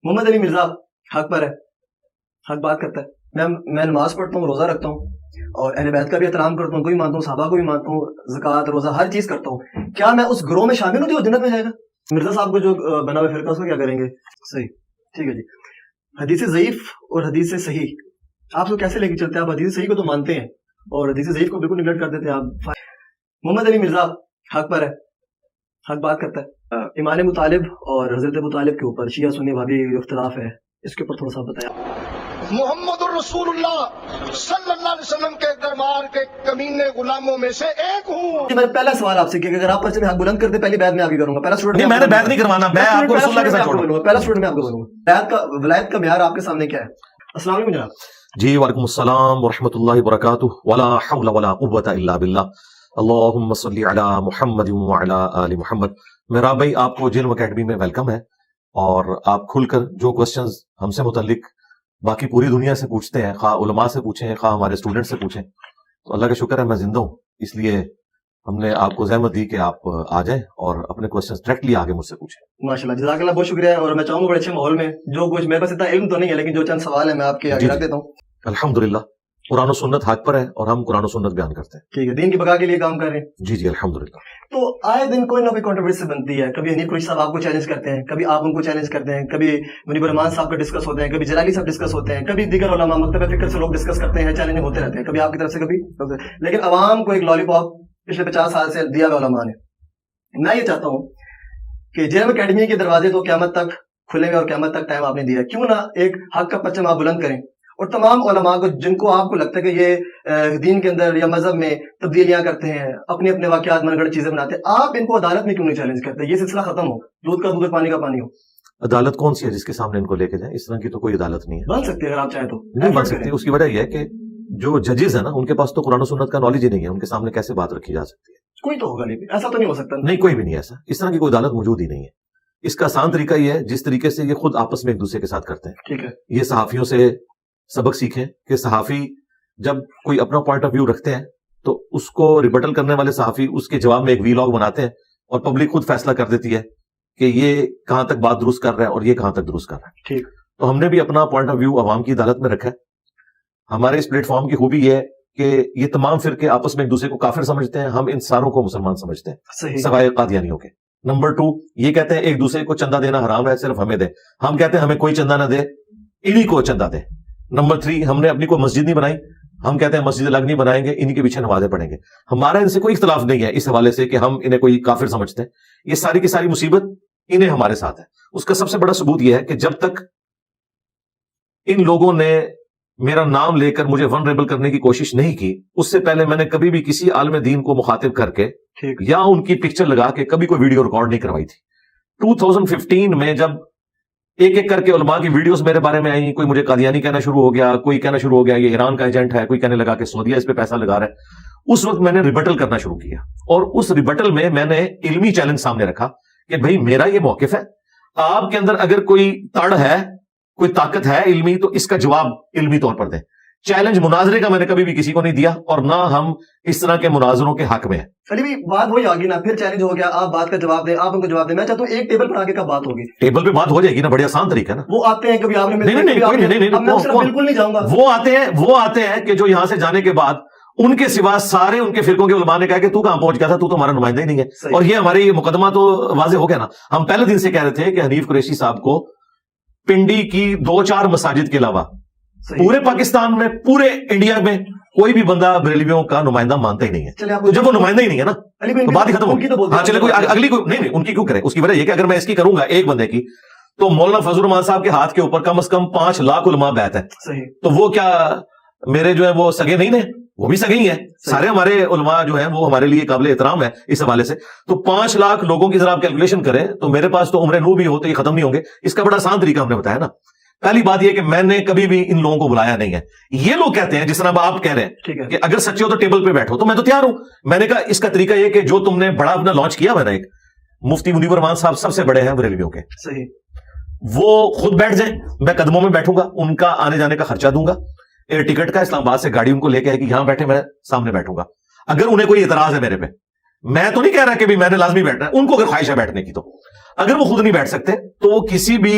محمد علی مرزا حق پر ہے, حق بات کرتا ہے. میں نماز پڑھتا ہوں, روزہ رکھتا ہوں, اور اہل بیت کا بھی احترام کرتا ہوں, کوئی مانتا ہوں, صحابہ کو بھی مانتا ہوں, زکوٰۃ روزہ ہر چیز کرتا ہوں. کیا میں اس گروہ میں شامل ہوں جو جنت میں جائے گا؟ مرزا صاحب کو جو بنا ہوا فرقہ اس کو کیا کریں گے؟ صحیح, ٹھیک ہے جی. حدیث ضعیف اور حدیث صحیح آپ کو کیسے لے کے چلتے ہیں؟ آپ حدیث صحیح کو تو مانتے ہیں اور حدیث ضعیف کو بالکل نگلیکٹ کر دیتے ہیں آپ. محمد علی مرزا حق پر ہے, حق بات کرتا ہے. امام مطالب اور حضرت ابو طالب کے اوپر شیعہ سنی وہابی اختلاف ہے, اس کے اوپر تھوڑا سا بتایا. محمد الرسول اللہ صلی اللہ علیہ وسلم کے دربار کے کمینے غلاموں میں سے ایک ہوں. میں پہلا سوال آپ سے کہ اگر آپ پرچے میں حق بلند کرتے پہلی بیعت میں آپ کی کروں گا. پہلا اسٹوڈنٹ نہیں, میں نے بیعت نہیں کروانا, میں آپ کو رسول اللہ کے ساتھ چھوڑوں گا. پہلا اسٹوڈنٹ میں آپ کو بولوں گا. بیعت کا ولایت کا معیار آپ کے سامنے کیا ہے؟ السلام علیکم جناب. جی وعلیکم السلام ورحمۃ اللہ وبرکاتہ. ولا حول ولا قوۃ الا باللہ. اللہم صلی علی محمد وعلی آل محمد. میرا بھائی آپ کو جنم اکیڈمی میں ویلکم ہے, اور آپ کھل کر جو کوسچنز ہم سے متعلق باقی پوری دنیا سے پوچھتے ہیں, خواہ علماء سے پوچھیں خواہ ہمارے اسٹوڈنٹ سے پوچھیں, تو اللہ کا شکر ہے میں زندہ ہوں, اس لیے ہم نے آپ کو زحمت دی کہ آپ آ جائیں اور اپنے کوسچنز ڈائریکٹلی آگے مجھ سے پوچھیں. ماشاءاللہ, جزاک اللہ, بہت شکریہ. اور میں چاہوں گا بڑے اچھے ماحول میں جو کچھ میرے پاس اتنا علم تو نہیں ہے لیکن جو چند سوال ہیں میں آپ کے آگے رکھ دیتا ہوں. الحمدللہ قرآن و سنت حق پر ہے اور ہم قرآن و سنت بیان کرتے ہیں. ٹھیک ہے, دین کی بقا کے لیے کام کر رہے ہیں. جی جی الحمدللہ. تو آئے دن کوئی نہ کوئی کنٹروورسی بنتی ہے. کبھی حنیف قریشی صاحب آپ کو چیلنج کرتے ہیں, کبھی آپ ان کو چیلنج کرتے ہیں, کبھی منیب الرحمان صاحب کا ڈسکس ہوتے ہیں, کبھی جلالی صاحب ڈسکس ہوتے ہیں, کبھی دیگر علماء مکتب فکر سے لوگ ڈسکس کرتے ہیں, چیلنج ہوتے رہتے ہیں, کبھی آپ کی طرف سے کبھی. لیکن عوام کو ایک لالی پاپ پچھلے 50 سال سے دیا ہوا علماء نے. میں یہ چاہتا ہوں کہ جے ایم اکیڈمی کے دروازے تو قیامت تک کھلیں گے اور قیامت تک ٹائم آپ نے دیا, کیوں نہ ایک حق کا پرچم آپ بلند کریں اور تمام علماء کو جن کو آپ کو لگتا ہے کہ یہ دین کے اندر یا مذہب میں تبدیلیاں کرتے ہیں, اپنے اپنے واقعات من گڑھ چیزیں بناتے ہیں, آپ ان کو عدالت میں کیوں نہیں چیلنج کرتے؟ یہ سلسلہ ختم ہو, دودھ کا دودھ, پانی کا پانی ہو. عدالت کون سی ہے جس کے سامنے ان کو لے کے جائیں؟ اس طرح کی تو کوئی عدالت نہیں ہے. بن سکتی ہے اگر آپ چاہیں تو. نہیں بن سکتی. اس کی وجہ یہ ہے کہ جو ججز ہیں نا ان کے پاس تو قرآن و سنت کا نالج ہی نہیں ہے, ان کے سامنے کیسے بات رکھی جا سکتی ہے؟ کوئی تو ہوگا نہیں, ایسا تو نہیں ہو سکتا. نہیں, کوئی بھی نہیں ایسا, اس طرح کی کوئی عدالت موجود ہی نہیں ہے. اس کا آسان طریقہ یہ ہے جس طریقے سے یہ خود آپس میں ایک دوسرے کے ساتھ کرتے ہیں. ٹھیک ہے, یہ صحافیوں سے سبق سیکھیں کہ صحافی جب کوئی اپنا پوائنٹ آف ویو رکھتے ہیں تو اس کو ریبٹل کرنے والے صحافی اس کے جواب میں ایک ویلاگ بناتے ہیں اور پبلک خود فیصلہ کر دیتی ہے کہ یہ کہاں تک بات درست کر رہا ہے اور یہ کہاں تک درست کر رہا ہے. ٹھیک. تو ہم نے بھی اپنا پوائنٹ آف ویو عوام کی عدالت میں رکھا ہے. ہمارے اس پلیٹ فارم کی خوبی یہ ہے کہ یہ تمام فرقے آپس میں ایک دوسرے کو کافر سمجھتے ہیں, ہم ان ساروں کو مسلمان سمجھتے ہیں سوائے قادیانیوں کے. نمبر 2, یہ کہتے ہیں ایک دوسرے کو چندہ دینا حرام ہے, صرف ہمیں دے. ہم کہتے ہیں ہمیں کوئی چندہ نہ دے, انہی کو چندہ دے. نمبر 3, ہم نے اپنی کوئی مسجد نہیں بنائی, ہم کہتے ہیں مسجد الگ نہیں بنائیں گے, انہی کے پیچھے نمازیں پڑھیں گے. ہمارا ان سے کوئی اختلاف نہیں ہے اس حوالے سے کہ ہم انہیں کوئی کافر سمجھتے ہیں. یہ ساری کی ساری مصیبت انہیں ہمارے ساتھ ہے. اس کا سب سے بڑا ثبوت یہ ہے کہ جب تک ان لوگوں نے میرا نام لے کر مجھے ونریبل کرنے کی کوشش نہیں کی, اس سے پہلے میں نے کبھی بھی کسی عالم دین کو مخاطب کر کے یا ان کی پکچر لگا کے کبھی کوئی ویڈیو ریکارڈ نہیں کروائی تھی. 2015 میں جب ایک ایک کر کے علماء کی ویڈیوز میرے بارے میں آئیں, کوئی مجھے قادیانی کہنا شروع ہو گیا, کوئی کہنا شروع ہو گیا یہ ایران کا ایجنٹ ہے, کوئی کہنے لگا کہ سعودیہ اس پہ پیسہ لگا رہا ہے, اس وقت میں نے ریبٹل کرنا شروع کیا. اور اس ریبٹل میں نے علمی چیلنج سامنے رکھا کہ بھئی میرا یہ موقف ہے, آپ کے اندر اگر کوئی تڑ ہے, کوئی طاقت ہے علمی, تو اس کا جواب علمی طور پر دیں. چیلنج مناظرے کا میں نے کبھی بھی کسی کو نہیں دیا اور نہ ہم اس طرح کے مناظروں کے حق میں ہیں. علی بھی بات وہی آگی نا, پھر چیلنج ہو گیا, آپ بات کا جواب دیں, آپ ان کو جواب دیں. میں چاہتا ہوں ایک ٹیبل پر آگے کا بات ہوگی, ٹیبل پہ بات ہو جائے گی نا, بڑی آسان طریقہ ہے نا. وہ آتے ہیں کبھی آپ نے نہیں بالکل نہیں جاؤں گا. وہ آتے ہیں کہ جو یہاں سے جانے کے بعد ان کے سوا سارے ان کے فرقوں کے علماء نے کہا کہ تو کہاں پہنچ گیا تھا, تو ہمارا نمائندہ ہی نہیں ہے. اور یہ ہمارے مقدمہ تو واضح ہو گیا نا. ہم پہلے دن سے کہہ رہے تھے کہ حنیف قریشی صاحب کو پنڈی کی 2-4 مساجد کے علاوہ پورے پاکستان میں, پورے انڈیا میں کوئی بھی بندہ بریلویوں کا نمائندہ مانتا ہی نہیں ہے. تو جب وہ نمائندہ ہی نہیں ہے نا تو بات ہی ختم ہوگی. ہاں چلے کوئی اگلی کوئی نہیں, ان کی کیوں کرے. اس کی وجہ یہ کہ اگر میں اس کی کروں گا ایک بندے کی, تو مولانا فضل الرحمان صاحب کے ہاتھ کے اوپر کم از کم 5 لاکھ علماء بیعت ہے. تو وہ کیا میرے جو ہے وہ سگے نہیں ہیں؟ وہ بھی سگے ہی ہیں. سارے ہمارے علماء جو ہیں وہ ہمارے لیے قابل احترام ہے اس حوالے سے. تو 5 لاکھ لوگوں کی ذرا آپ کیلکولیشن کریں تو میرے پاس تو عمر نو بھی ہو تو یہ ختم نہیں ہوں گے. اس کا بڑا آسان طریقہ ہم نے بتایا نا. پہلی بات یہ کہ میں نے کبھی بھی ان لوگوں کو بلایا نہیں ہے. یہ لوگ کہتے ہیں جس طرح آپ کہہ رہے ہیں کہ اگر سچے ہو تو ٹیبل پہ بیٹھو, تو میں تو تیار ہوں. میں نے کہا اس کا طریقہ یہ کہ جو تم نے بڑا اپنا لانچ کیا ہے نا, ایک مفتی منیب الرحمان صاحب سب سے بڑے ہیں بریلویوں کے, وہ خود بیٹھ جائیں, میں قدموں میں بیٹھوں گا, ان کا آنے جانے کا خرچہ دوں گا, ایئر ٹکٹ کا, اسلام آباد سے گاڑی ان کو لے کے آئے کہ یہاں بیٹھے, میں سامنے بیٹھوں گا. اگر انہیں کوئی اعتراض ہے میرے پہ, میں تو نہیں کہہ رہا کہ بھی میں نے لازمی بیٹھنا ہے, ان کو اگر خواہش ہے بیٹھنے کی, تو اگر وہ خود نہیں بیٹھ سکتے تو وہ کسی بھی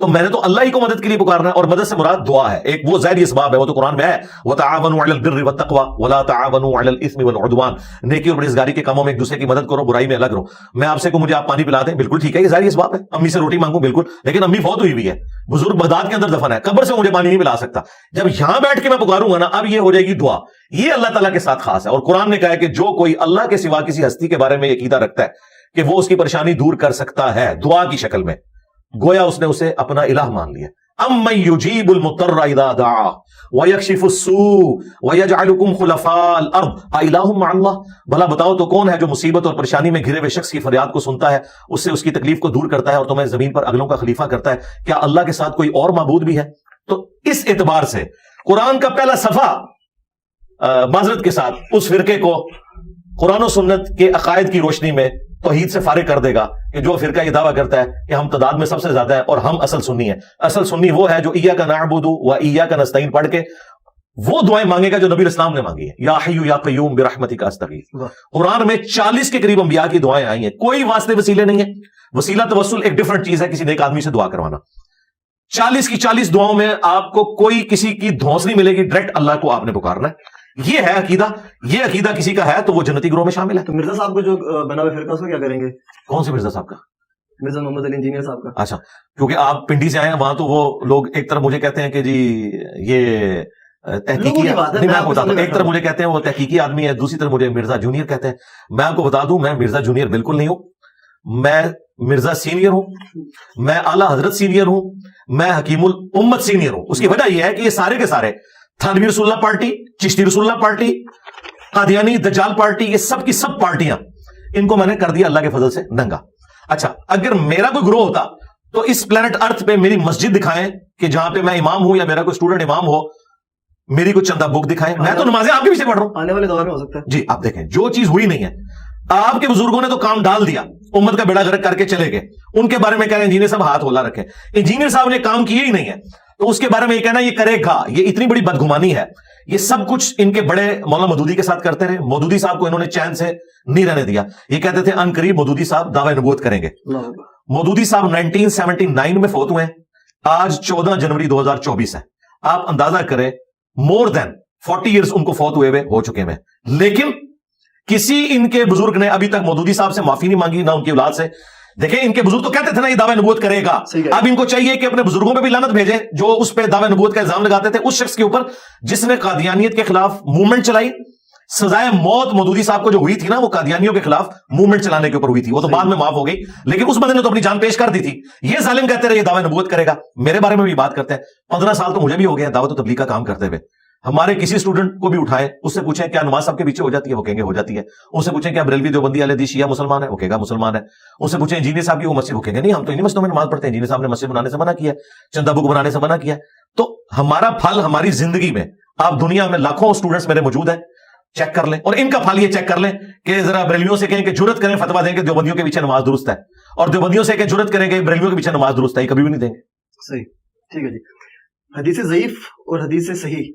تو میں نے تو اللہ ہی کو مدد کے لیے پکارنا ہے, اور مدد سے مراد دعا ہے. ایک وہ ظاہری اسباب ہے, وہ تو قرآن میں ہے, وَتَعَاوَنُوا عَلَى الْبِرِّ وَالتَّقْوَى وَلَا تَعَاوَنُوا عَلَى الْإِثْمِ وَالْعُدْوَانِ. نیکی اور پرہیزگاری کے کاموں میں ایک دوسرے کی مدد کرو, برائی میں الگ رہو. میں آپ سے کہوں مجھے آپ پانی پلا دیں, بالکل ٹھیک ہے, یہ ظاہری اسباب ہے. امی سے روٹی مانگوں, بالکل, لیکن امی فوت ہوئی بھی ہے, بزرگ بغداد کے اندر دفن ہے, قبر سے مجھے پانی نہیں پلا سکتا. جب یہاں بیٹھ کے میں پکاروں گا نا, اب یہ ہو جائے گی دعا. یہ اللہ تعالیٰ کے ساتھ خاص ہے, اور قرآن نے کہا ہے کہ جو کوئی اللہ کے سوا کسی ہستی کے بارے میں عقیدہ رکھتا ہے کہ وہ اس کی پریشانی دور کر سکتا ہے دعا کی شکل میں, گویا اس نے اسے اپنا الہ مان لیا. امن یجیب المضطر اذا دعا ویکشف السوء ویجعلکم خلفاء الارض االہ مع اللہ. بھلا بتاؤ تو کون ہے جو مصیبت اور پریشانی میں گھرے ہوئے شخص کی فریاد کو سنتا ہے, اس سے اس کی تکلیف کو دور کرتا ہے, اور تمہیں زمین پر اگلوں کا خلیفہ کرتا ہے. کیا اللہ کے ساتھ کوئی اور معبود بھی ہے؟ تو اس اعتبار سے قرآن کا پہلا صفحہ معذرت کے ساتھ اس فرقے کو قرآن و سنت کے عقائد کی روشنی میں توحید سے فارغ کر دے گا کہ جو فرقہ یہ دعویٰ کرتا ہے کہ ہم تعداد میں سب سے زیادہ ہیں اور ہم اصل سنی ہیں. اصل سنی وہ ہے جو ایاک نعبد و ایاک نستعین پڑھ کے وہ دعائیں مانگے گا جو نبی الاسلام نے مانگی ہیں. یا حی یا قیوم برحمتک استغیث. قرآن میں 40 کے قریب انبیاء کی دعائیں آئی ہیں, کوئی واسطے وسیلے نہیں ہیں. وسیلہ توسل ایک ڈیفرنٹ چیز ہے, کسی نیک آدمی سے دعا کروانا. 40 کی 40 دعاؤں میں آپ کو کوئی کسی کی دھونس نہیں ملے گی, ڈائریکٹ اللہ کو آپ نے پکارنا ہے. یہ ہے عقیدہ. یہ عقیدہ کسی کا ہے تو وہ جنتی گروہ میں شامل ہے. تو مرزا صاحب کو جو بنا ہوا فرقہ اس کو کیا کریں گے؟ کون سے مرزا صاحب کا؟ مرزا محمد علی انجینئر صاحب کا. اچھا, کیونکہ آپ پنڈی سے آئے ہیں, وہاں تو وہ لوگ ایک طرف مجھے کہتے ہیں کہ جی یہ تحقیقی, نہیں میں آپ کو بتا دوں, ایک طرف مجھے کہتے ہیں وہ تحقیقی آدمی ہے, دوسری طرف مجھے مرزا جونیئر کہتے ہیں. میں آپ کو بتا دوں میں مرزا جونیئر بالکل نہیں ہوں, میں مرزا سینئر ہوں, میں اعلیٰ حضرت سینئر ہوں, میں حکیم الامت سینئر ہوں. اس کی وجہ یہ ہے کہ یہ سارے کے سارے تھانوی رسول اللہ پارٹی, چشتی رسول اللہ پارٹی, قادیانی دجال پارٹی, یہ سب کی سب پارٹیاں, ان کو میں نے کر دیا اللہ کے فضل سے ننگا. اچھا, اگر میرا کوئی گروہ ہوتا تو اس پلانٹ ارتھ پہ میری مسجد دکھائیں کہ جہاں پہ میں امام ہوں, یا میرا کوئی اسٹوڈنٹ امام ہو, میری کوئی چندہ بک دکھائیں, میں تو نمازیں آپ کے پیچھے پڑھ رہا ہوں. آنے والے دور میں ہو سکتا ہے. جی آپ دیکھیں, جو چیز ہوئی نہیں ہے, آپ کے بزرگوں نے تو کام ڈال دیا, امت کا بیڑا غرق کر کے چلے گئے. ان کے بارے میں کہہ رہے ہیں انجینئر صاحب ہاتھ ہولا رکھیں, انجینئر صاحب نے کام کیا ہی نہیں ہے, تو اس کے بارے میں یہ کہنا یہ کرے گا, یہ اتنی بڑی بدگمانی ہے. یہ سب کچھ ان کے بڑے مولانا مودودی کے ساتھ کرتے رہے. مودودی صاحب کو انہوں نے چین سے نہیں رہنے دیا. یہ کہتے تھے ان قریب مودودی صاحب دعوی نبوت کریں گے. مودودی صاحب 1979 میں فوت ہوئے ہیں, آج 14 جنوری 2024 ہے. آپ اندازہ کریں مور دین 40 ایئرز ان کو فوت ہوئے ہو چکے ہیں. لیکن کسی ان کے بزرگ نے ابھی تک مودودی صاحب سے معافی نہیں مانگی, نہ ان کی اولاد سے. دیکھیں ان کے بزرگ تو کہتے تھے نا یہ دعوی نبوت کرے گا, اب ان کو چاہیے کہ اپنے بزرگوں پہ بھی لعنت بھیجیں جو اس پہ دعوی نبوت کا الزام لگاتے تھے, اس شخص کے اوپر جس نے قادیانیت کے خلاف موومنٹ چلائی. سزائے موت مودودی صاحب کو جو ہوئی تھی نا, وہ قادیانیوں کے خلاف موومنٹ چلانے کے اوپر ہوئی تھی. وہ تو بعد میں معاف ہو گئی, لیکن اس بندے نے تو اپنی جان پیش کر دی تھی. یہ ظالم کہتے رہے یہ دعوی نبوت کرے گا. میرے بارے میں بھی بات کرتے ہیں, 15 سال تو مجھے بھی ہو گیا دعوت و تبلیغ کا کام کرتے ہوئے. ہمارے کسی اسٹوڈنٹ کو بھی اٹھائیں, اس سے پوچھیں کیا نماز صاحب کے پیچھے ہو جاتی ہے, وہ کہیں گے ہو جاتی ہے. ان سے پوچھیں کیا بریلوی دیوبندی اہل حدیث شیعہ مسلمان ہے, وہ کہے گا مسلمان ہے. ان سے پوچھیں انجینئر صاحب کی وہ مسجد, وہ کہیں گے نہیں ہم تو انہی مسجدوں میں نماز پڑھتے ہیں, انجینئر صاحب نے مسجد بنانے سے منع کیا, چندہ بک بنانے سے منع کیا. تو ہمارا پھل ہماری زندگی میں, آپ دنیا میں لاکھوں اسٹوڈنٹس میرے موجود ہیں, چیک کر لیں, اور ان کا پھل یہ چیک کر لیں کہ ذرا بریلویوں سے کہیں کہ جرت کریں فتویٰ دیں کہ دیوبندیوں کے پیچھے نماز درست ہے, اور دیوبندیوں سے کہ جرت کریں کہ بریلویوں کے پیچھے نماز درست ہے, یہ کبھی بھی نہیں دیں گے. صحیح, ٹھیک ہے جی. حدیث ضعیف اور حدیث صحیح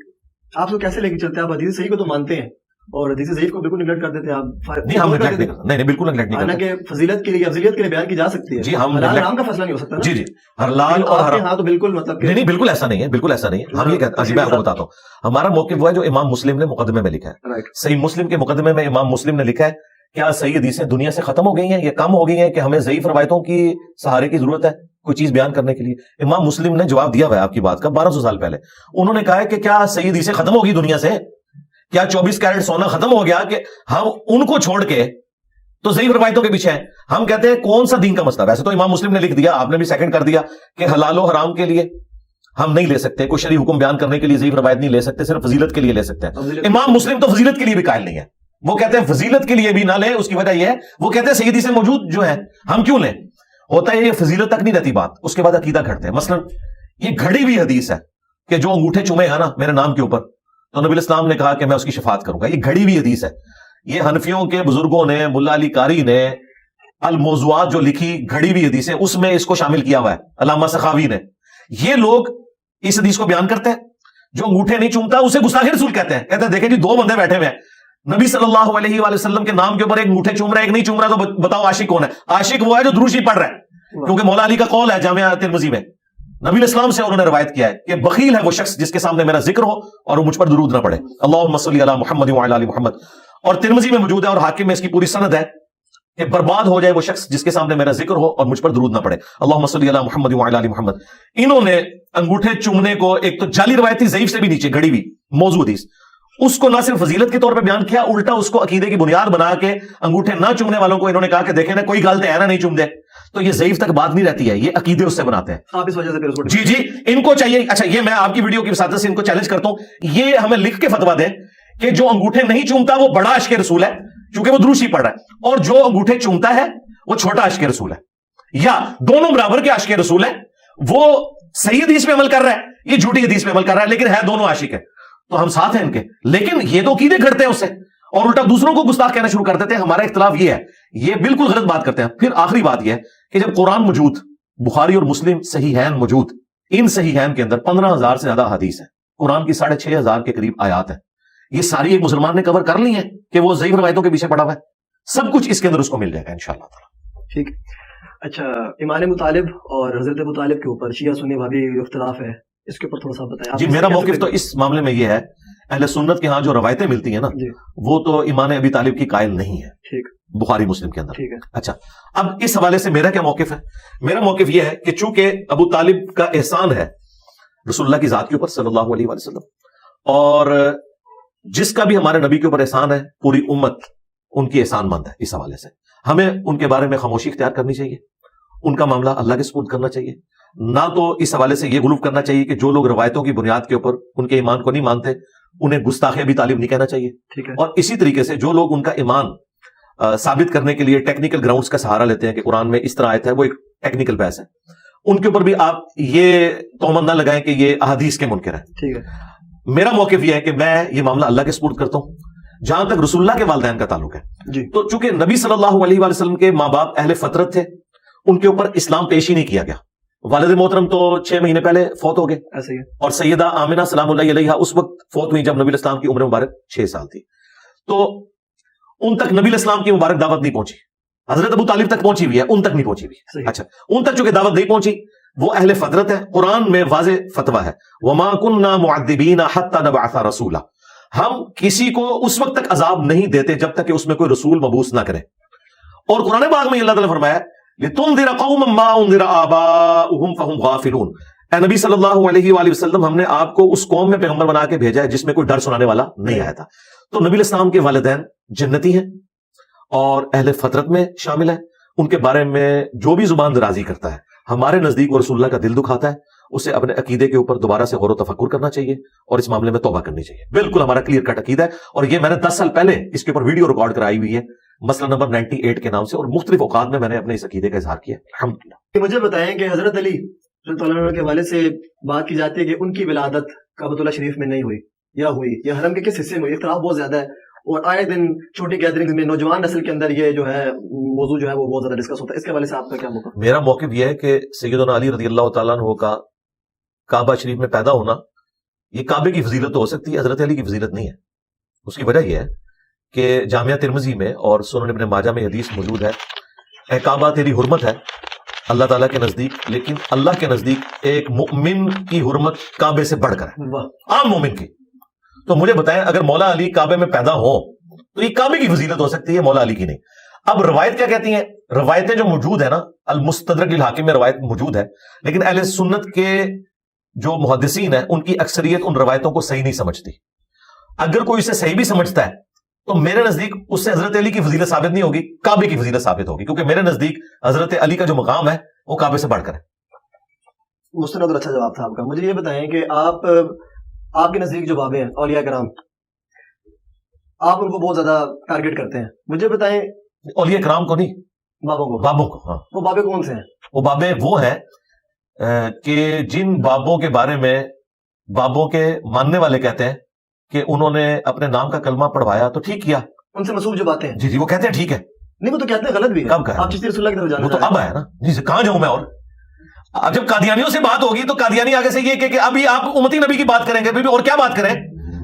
آپ کو کیسے لے کے چلتے ہیں؟ آپ حدیث صحیح کو تو مانتے ہیں اور حدیث ضعیف کو بالکل نگلیکٹ کر دیتے ہیں آپ. نہیں ہم نگلیکٹ نہیں کرتے, نہیں بالکل نگلیکٹ نہیں کرتے. حالانکہ فضیلت کے لیے افضلیت کے لیے بیان کی جا سکتی ہے. جی ہم حرام کا فیصلہ نہیں ہو سکتا. جی جی حلال اور حرام, ہاں تو بالکل مطلب نہیں بالکل ایسا نہیں ہے, بالکل ایسا نہیں ہے. ہم یہ کہتے ہیں, میں آپ کو بتاتا ہوں, ہمارا موقف وہ ہے جو امام مسلم نے مقدمے میں لکھا ہے. صحیح مسلم کے مقدمے میں امام مسلم نے لکھا ہے کیا صحیح حدیثیں دنیا سے ختم ہو گئی ہیں, یہ کم ہو گئی ہیں کہ ہمیں ضعیف روایتوں کی سہارے کی ضرورت ہے کوئی چیز بیان کرنے کے لیے. امام مسلم نے جواب دیا ہوا ہے آپ کی بات کا 1200 سال پہلے. انہوں نے کہا ہے کہ کیا صحیح حدیثیں ختم ہو گئی دنیا سے, کیا 24 کیرٹ سونا ختم ہو گیا کہ ہم ان کو چھوڑ کے تو ضعیف روایتوں کے پیچھے ہیں. ہم کہتے ہیں کون سا دین کا مسئلہ. ویسے تو امام مسلم نے لکھ دیا, آپ نے بھی سیکنڈ کر دیا کہ حلال و حرام کے لیے ہم نہیں لے سکتے, کوئی شرعی حکم بیان کرنے کے لیے ضعیف روایت نہیں لے سکتے, صرف فضیلت کے لیے لے سکتے ہیں. امام مسلم تو فضیلت کے لیے بھی قائل نہیں ہے, وہ کہتے ہیں فضیلت کے لیے بھی نہ لیں. اس کی وجہ یہ ہے وہ کہتے ہیں صحیح حدیثیں موجود جو ہیں ہم کیوں لیں. ہوتا ہے یہ فضیلت تک نہیں رہتی بات, اس کے بعد عقیدہ گھڑتے ہیں. مثلا یہ گھڑی ہوئی حدیث ہے کہ جو انگوٹھے چومے گا نا میرے نام کے اوپر تو نبی الاسلام نے کہا کہ میں اس کی شفاعت کروں گا. یہ گھڑی ہوئی حدیث ہے. یہ حنفیوں کے بزرگوں نے, ملا علی قاری نے الموضوعات جو لکھی گھڑی ہوئی حدیث ہے اس میں اس کو شامل کیا ہوا ہے, علامہ سخاوی نے. یہ لوگ اس حدیث کو بیان کرتے ہیں, جو انگوٹھے نہیں چومتا اسے گستاخ رسول کہتے ہیں. کہتے ہیں دیکھیں جی دو بندے بیٹھے ہوئے ہیں, نبی صلی اللہ علیہ وآلہ وسلم کے نام کے اوپر ایک انگوٹھے چوم رہا ہے ایک نہیں چوم رہا, تو بتاؤ عاشق کون ہے؟ عاشق وہ ہے جو درود شریف پڑھ رہا ہے, کیونکہ مولا علی کا قول ہے جامعہ ترمذی میں نبی علیہ السلام سے انہوں نے روایت کیا ہے کہ بخیل ہے وہ شخص جس کے سامنے میرا ذکر ہو اور وہ مجھ پر درود نہ پڑے. اللہم صلی علی محمد وعلی آل محمد. اور ترمذی میں موجود ہے اور حاکم میں اس کی پوری سند ہے کہ برباد ہو جائے وہ شخص جس کے سامنے میرا ذکر ہو اور مجھ پر درود نہ پڑے. اللہم صلی علی محمد وعلی آل محمد. انہوں نے انگوٹھے چومنے کو ایک تو جعلی روایت تھی, ضعیف سے بھی نیچے گڑی ہوئی موضوع حدیث, اس کو نہ صرف فضیلت کے طور پہ بیان کیا, الٹا اس کو عقیدے کی بنیاد بنا کے انگوٹھے نہ چومنے والوں کو انہوں نے کہا کہ دیکھیں نا کوئی گل تو ہے نا نہیں چوم دے. تو یہ ضعیف تک بات نہیں رہتی ہے, یہ عقیدے اس سے بناتے ہیں. آپ اس وجہ سے جی ان کو چاہیے. اچھا یہ میں آپ کی ویڈیو کی وساطت سے ان کو چیلنج کرتا ہوں, یہ ہمیں لکھ کے فتوا دیں کہ جو انگوٹھے نہیں چومتا وہ بڑا عاشق رسول ہے کیونکہ وہ دروشی پڑھ رہا ہے, اور جو انگوٹھے چومتا ہے وہ چھوٹا عاشق رسول ہے, یا دونوں برابر کے عاشق رسول ہیں. وہ صحیح حدیث پہ عمل کر رہا ہے, یہ جھوٹی حدیث پہ عمل کر رہا ہے, لیکن ہے دونوں عاشق ہے, تو ہم ساتھ ہیں ان کے. لیکن یہ تو عقیدے گھڑتے ہیں اس سے اور الٹا دوسروں کو گستاخ کہنا شروع کر دیتے ہیں. ہمارا اختلاف یہ ہے, یہ بالکل غلط بات کرتے ہیں. پھر آخری بات یہ ہے کہ جب قرآن موجود, بخاری اور مسلم صحیحین موجود, ان صحیحین کے اندر 15,000 سے زیادہ حدیث ہیں, قرآن کی 6,500 کے قریب آیات ہیں. یہ ساری ایک مسلمان نے کور کر لی ہیں کہ وہ ضعیف روایتوں کے پیچھے پڑا ہوا ہے. سب کچھ اس کے اندر اس کو مل جائے گا انشاءاللہ تعالی. ٹھیک. اچھا, امام ابو طالب اور حضرت ابو طالب کے اوپر شیعہ سنی وہابی جو اختلاف ہے, اس کے اوپر تھوڑا سا بتائیں. جی میرا موقف تو اس معاملے میں یہ ہے, اہل سنت کے ہاں جو روایتیں ملتی ہیں نا, وہ تو ایمان ابی طالب کی قائل نہیں ہے. ٹھیک. بخاری مسلم کے اندر. ٹھیک ہے. اچھا, اب اس حوالے سے میرا کیا موقف ہے؟ میرا موقف یہ ہے کہ چونکہ ابو طالب کا احسان ہے رسول اللہ کی ذات کے اوپر صلی اللہ علیہ وسلم, اور جس کا بھی ہمارے نبی کے اوپر احسان ہے پوری امت ان کی احسان مند ہے. اس حوالے سے ہمیں ان کے بارے میں خاموشی اختیار کرنی چاہیے, ان کا معاملہ اللہ کے سپرد کرنا چاہیے. نہ تو اس حوالے سے یہ غلو کرنا چاہیے کہ جو لوگ روایتوں کی بنیاد کے اوپر ان کے ایمان کو نہیں مانتے انہیں گستاخ ابی طالب نہیں کہنا چاہیے. ٹھیک ہے. اور اسی طریقے سے جو لوگ ان کا ایمان ثابت کرنے کے لیے ٹیکنیکل گراؤنڈز کا سہارا لیتے ہیں کہ قرآن میں اس طرح آیت ہے, وہ ایک ٹیکنیکل بحث ہے, ان کے اوپر بھی آپ یہ تہمت نہ لگائیں کہ یہ احادیث کے منکر ہیں. ٹھیک ہے. میرا موقف یہ ہے کہ میں یہ معاملہ اللہ کے سپرد کرتا ہوں. جہاں تک رسول اللہ کے والدین کا تعلق ہے, جی, تو چونکہ نبی صلی اللہ علیہ وآلہ وسلم کے ماں باپ اہل فطرت تھے, ان کے اوپر اسلام پیش ہی نہیں کیا گیا. والد محترم تو 6 مہینے پہلے فوت ہو گئے, ایسے ہی, اور سیدہ آمنہ سلام اللہ علیہا اس وقت فوت ہوئی جب نبی علیہ السلام کی عمر مبارک 6 سال تھی. تو ان تک نبی علیہ السلام کی مبارک دعوت نہیں پہنچی. حضرت ابو طالب تک پہنچی ہوئی ہے, ان تک نہیں پہنچی ہوئی. اچھا, ان تک چونکہ دعوت نہیں پہنچی, وہ اہل فطرت ہے. قرآن میں واضح فتویٰ ہے, وَمَا كُنَّا مُعَذِّبِينَ حَتَّى نَبْعَثَ رَسُولًا, ہم کسی کو اس وقت تک عذاب نہیں دیتے جب تک کہ اس میں کوئی رسول مبعوث نہ کرے. اور قرآن پاک میں اللہ تعالیٰ نے فرمایا لِتُنذِرَ قَوْمًا مَّا أُنذِرَ آبَاؤُهُمْ فَهُمْ غَافِلُونَ, اے نبی صلی اللہ علیہ وآلہ وسلم, ہم نے آپ کو اس قوم میں پیغمبر بنا کے بھیجا ہے جس میں کوئی ڈر سنانے والا نہیں آیا تھا. تو نبی علیہ السلام کے والدین جنتی ہیں اور اہل فطرت میں شامل ہیں. ان کے بارے میں جو بھی زبان درازی کرتا ہے ہمارے نزدیک وہ رسول اللہ کا دل دکھاتا ہے, اسے اپنے عقیدے کے اوپر دوبارہ سے غور و تفکر کرنا چاہیے اور اس معاملے میں توبہ کرنی چاہیے. بالکل ہمارا کلیئر کٹ عقیدہ ہے, اور یہ میں نے 10 سال پہلے اس کے اوپر ویڈیو ریکارڈ کرائی ہوئی ہے, مسئلہ نمبر 98 کے نام سے, اور مختلف اوقات میں نے اپنے اس عقیدے کا اظہار کیا الحمدللہ. مجھے بتائیں کہ حضرت علی رضی اللہ عنہ کے والد سے بات کی جاتی ہے کہ ان کی ولادت کعبۃ اللہ شریف میں نہیں ہوئی یا ہوئی, یا حرم کے کس حصے میں ہوئی. اختلاف بہت زیادہ ہے, اور آئے دن چھوٹی گیدرنگز میں نوجوان نسل کے اندر یہ جو ہے موضوع جو ہے وہ بہت زیادہ ڈسکس ہوتا ہے. اس کے حوالے سے آپ کا کیا موقف؟ میرا موقف یہ ہے کہ سیدنا علی رضی اللہ تعالیٰ عنہ کا کعبہ شریف میں پیدا ہونا, یہ کعبے کی فضیلت تو ہو سکتی ہے, حضرت علی کی فضیلت نہیں ہے. اس کی وجہ یہ ہے کہ جامعہ ترمذی میں اور سنن ابن ماجہ میں حدیث موجود ہے, اے کعبہ تیری حرمت ہے اللہ تعالیٰ کے نزدیک, لیکن اللہ کے نزدیک ایک مومن کی حرمت کعبے سے بڑھ کر ہے, عام مومن کی. تو مجھے بتائیں اگر مولا علی کعبے میں پیدا ہو تو یہ کعبے کی فضیلت ہو سکتی ہے, مولا علی کی نہیں. اب روایت کیا کہتی ہیں؟ روایتیں جو موجود ہیں نا, المستدرک للحاکم میں روایت موجود ہے, لیکن اہل سنت کے جو محدثین ہیں ان کی اکثریت ان روایتوں کو صحیح نہیں سمجھتی. اگر کوئی اسے صحیح بھی سمجھتا ہے تو میرے نزدیک اس سے حضرت علی کی فضیلت ثابت نہیں ہوگی, کعبے کی فضیلت ثابت ہوگی, کیونکہ میرے نزدیک حضرت علی کا جو مقام ہے وہ کعبے سے بڑھ کر ہے. مستند اور اچھا جواب تھا آپ کا. مجھے یہ بتائیں کہ آپ کے نزدیک جو بابے ہیں اولیاء کرام, آپ ان کو بہت زیادہ ٹارگٹ کرتے ہیں. مجھے بتائیں اولیاء کرام کو نہیں, بابوں کو. ہاں, وہ بابے کون سے ہیں؟ وہ بابے وہ ہیں کہ جن بابوں کے بارے میں بابوں کے ماننے والے کہتے ہیں کہ انہوں نے اپنے نام کا کلمہ پڑھوایا تو ٹھیک کیا, ان سے مسعود جو باتیں ہیں. جی وہ کہتے ہیں ٹھیک ہے. نہیں, وہ تو کہتے ہیں غلط بھی ہے. کب کہا؟ آپ چشتی رسول اللہ کی طرف جانا, وہ تو اب آیا نا. جی کہاں جاؤں میں, اور اب جب قادیانیوں سے بات ہوگی تو قادیانی آگے سے یہ کہ ابھی آپ امتی نبی کی بات کریں گے, اور کیا بات کریں,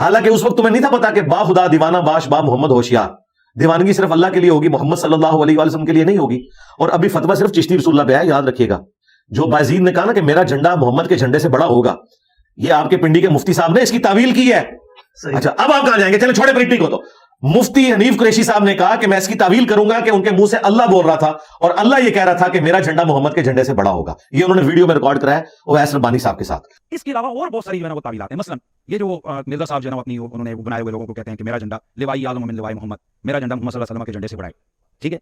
حالانکہ اس وقت تمہیں نہیں تھا پتا کہ با خدا دیوانہ باش با محمد ہوشیار، دیوانگی صرف اللہ کے لیے ہوگی، محمد صلی اللہ علیہ وسلم کے لیے نہیں ہوگی. اور ابھی فتویٰ صرف چشتی رسول اللہ پہ ہے، یاد رکھیے گا. جو بازید نے کہا نا کہ میرا جھنڈا محمد کے جھنڈے سے بڑا ہوگا، یہ آپ کے پنڈی کے مفتی صاحب نے اس کی تعویل کی ہے. اچھا اب آپ کہاں جائیں گے؟ چلیں چھوڑے پریٹی کو. تو مفتی حنیف قریشی صاحب نے کہا کہ میں اس کی تعویل کروں گا کہ ان کے منہ سے اللہ بول رہا تھا اور اللہ یہ کہہ رہا تھا کہ میرا جھنڈا محمد کے جھنڈے سے بڑا ہوگا. یہ انہوں نے ویڈیو میں ریکارڈ کرا ہے اویس ربانی صاحب کے ساتھ. اس کے علاوہ اور بہت ساری جو ہے نا وہ تعویلات ہیں. مثلا یہ جو مرزا صاحب جو ہے نا اپنی انہوں نے بنائے ہوئے لوگوں کو کہتے ہیں کہ میرا جھنڈا لوائی اعظم من لوائی محمد، میرا جھنڈا محمد صلی اللہ علیہ وسلم کے جھنڈے سے بڑا ہے. ٹھیک ہے،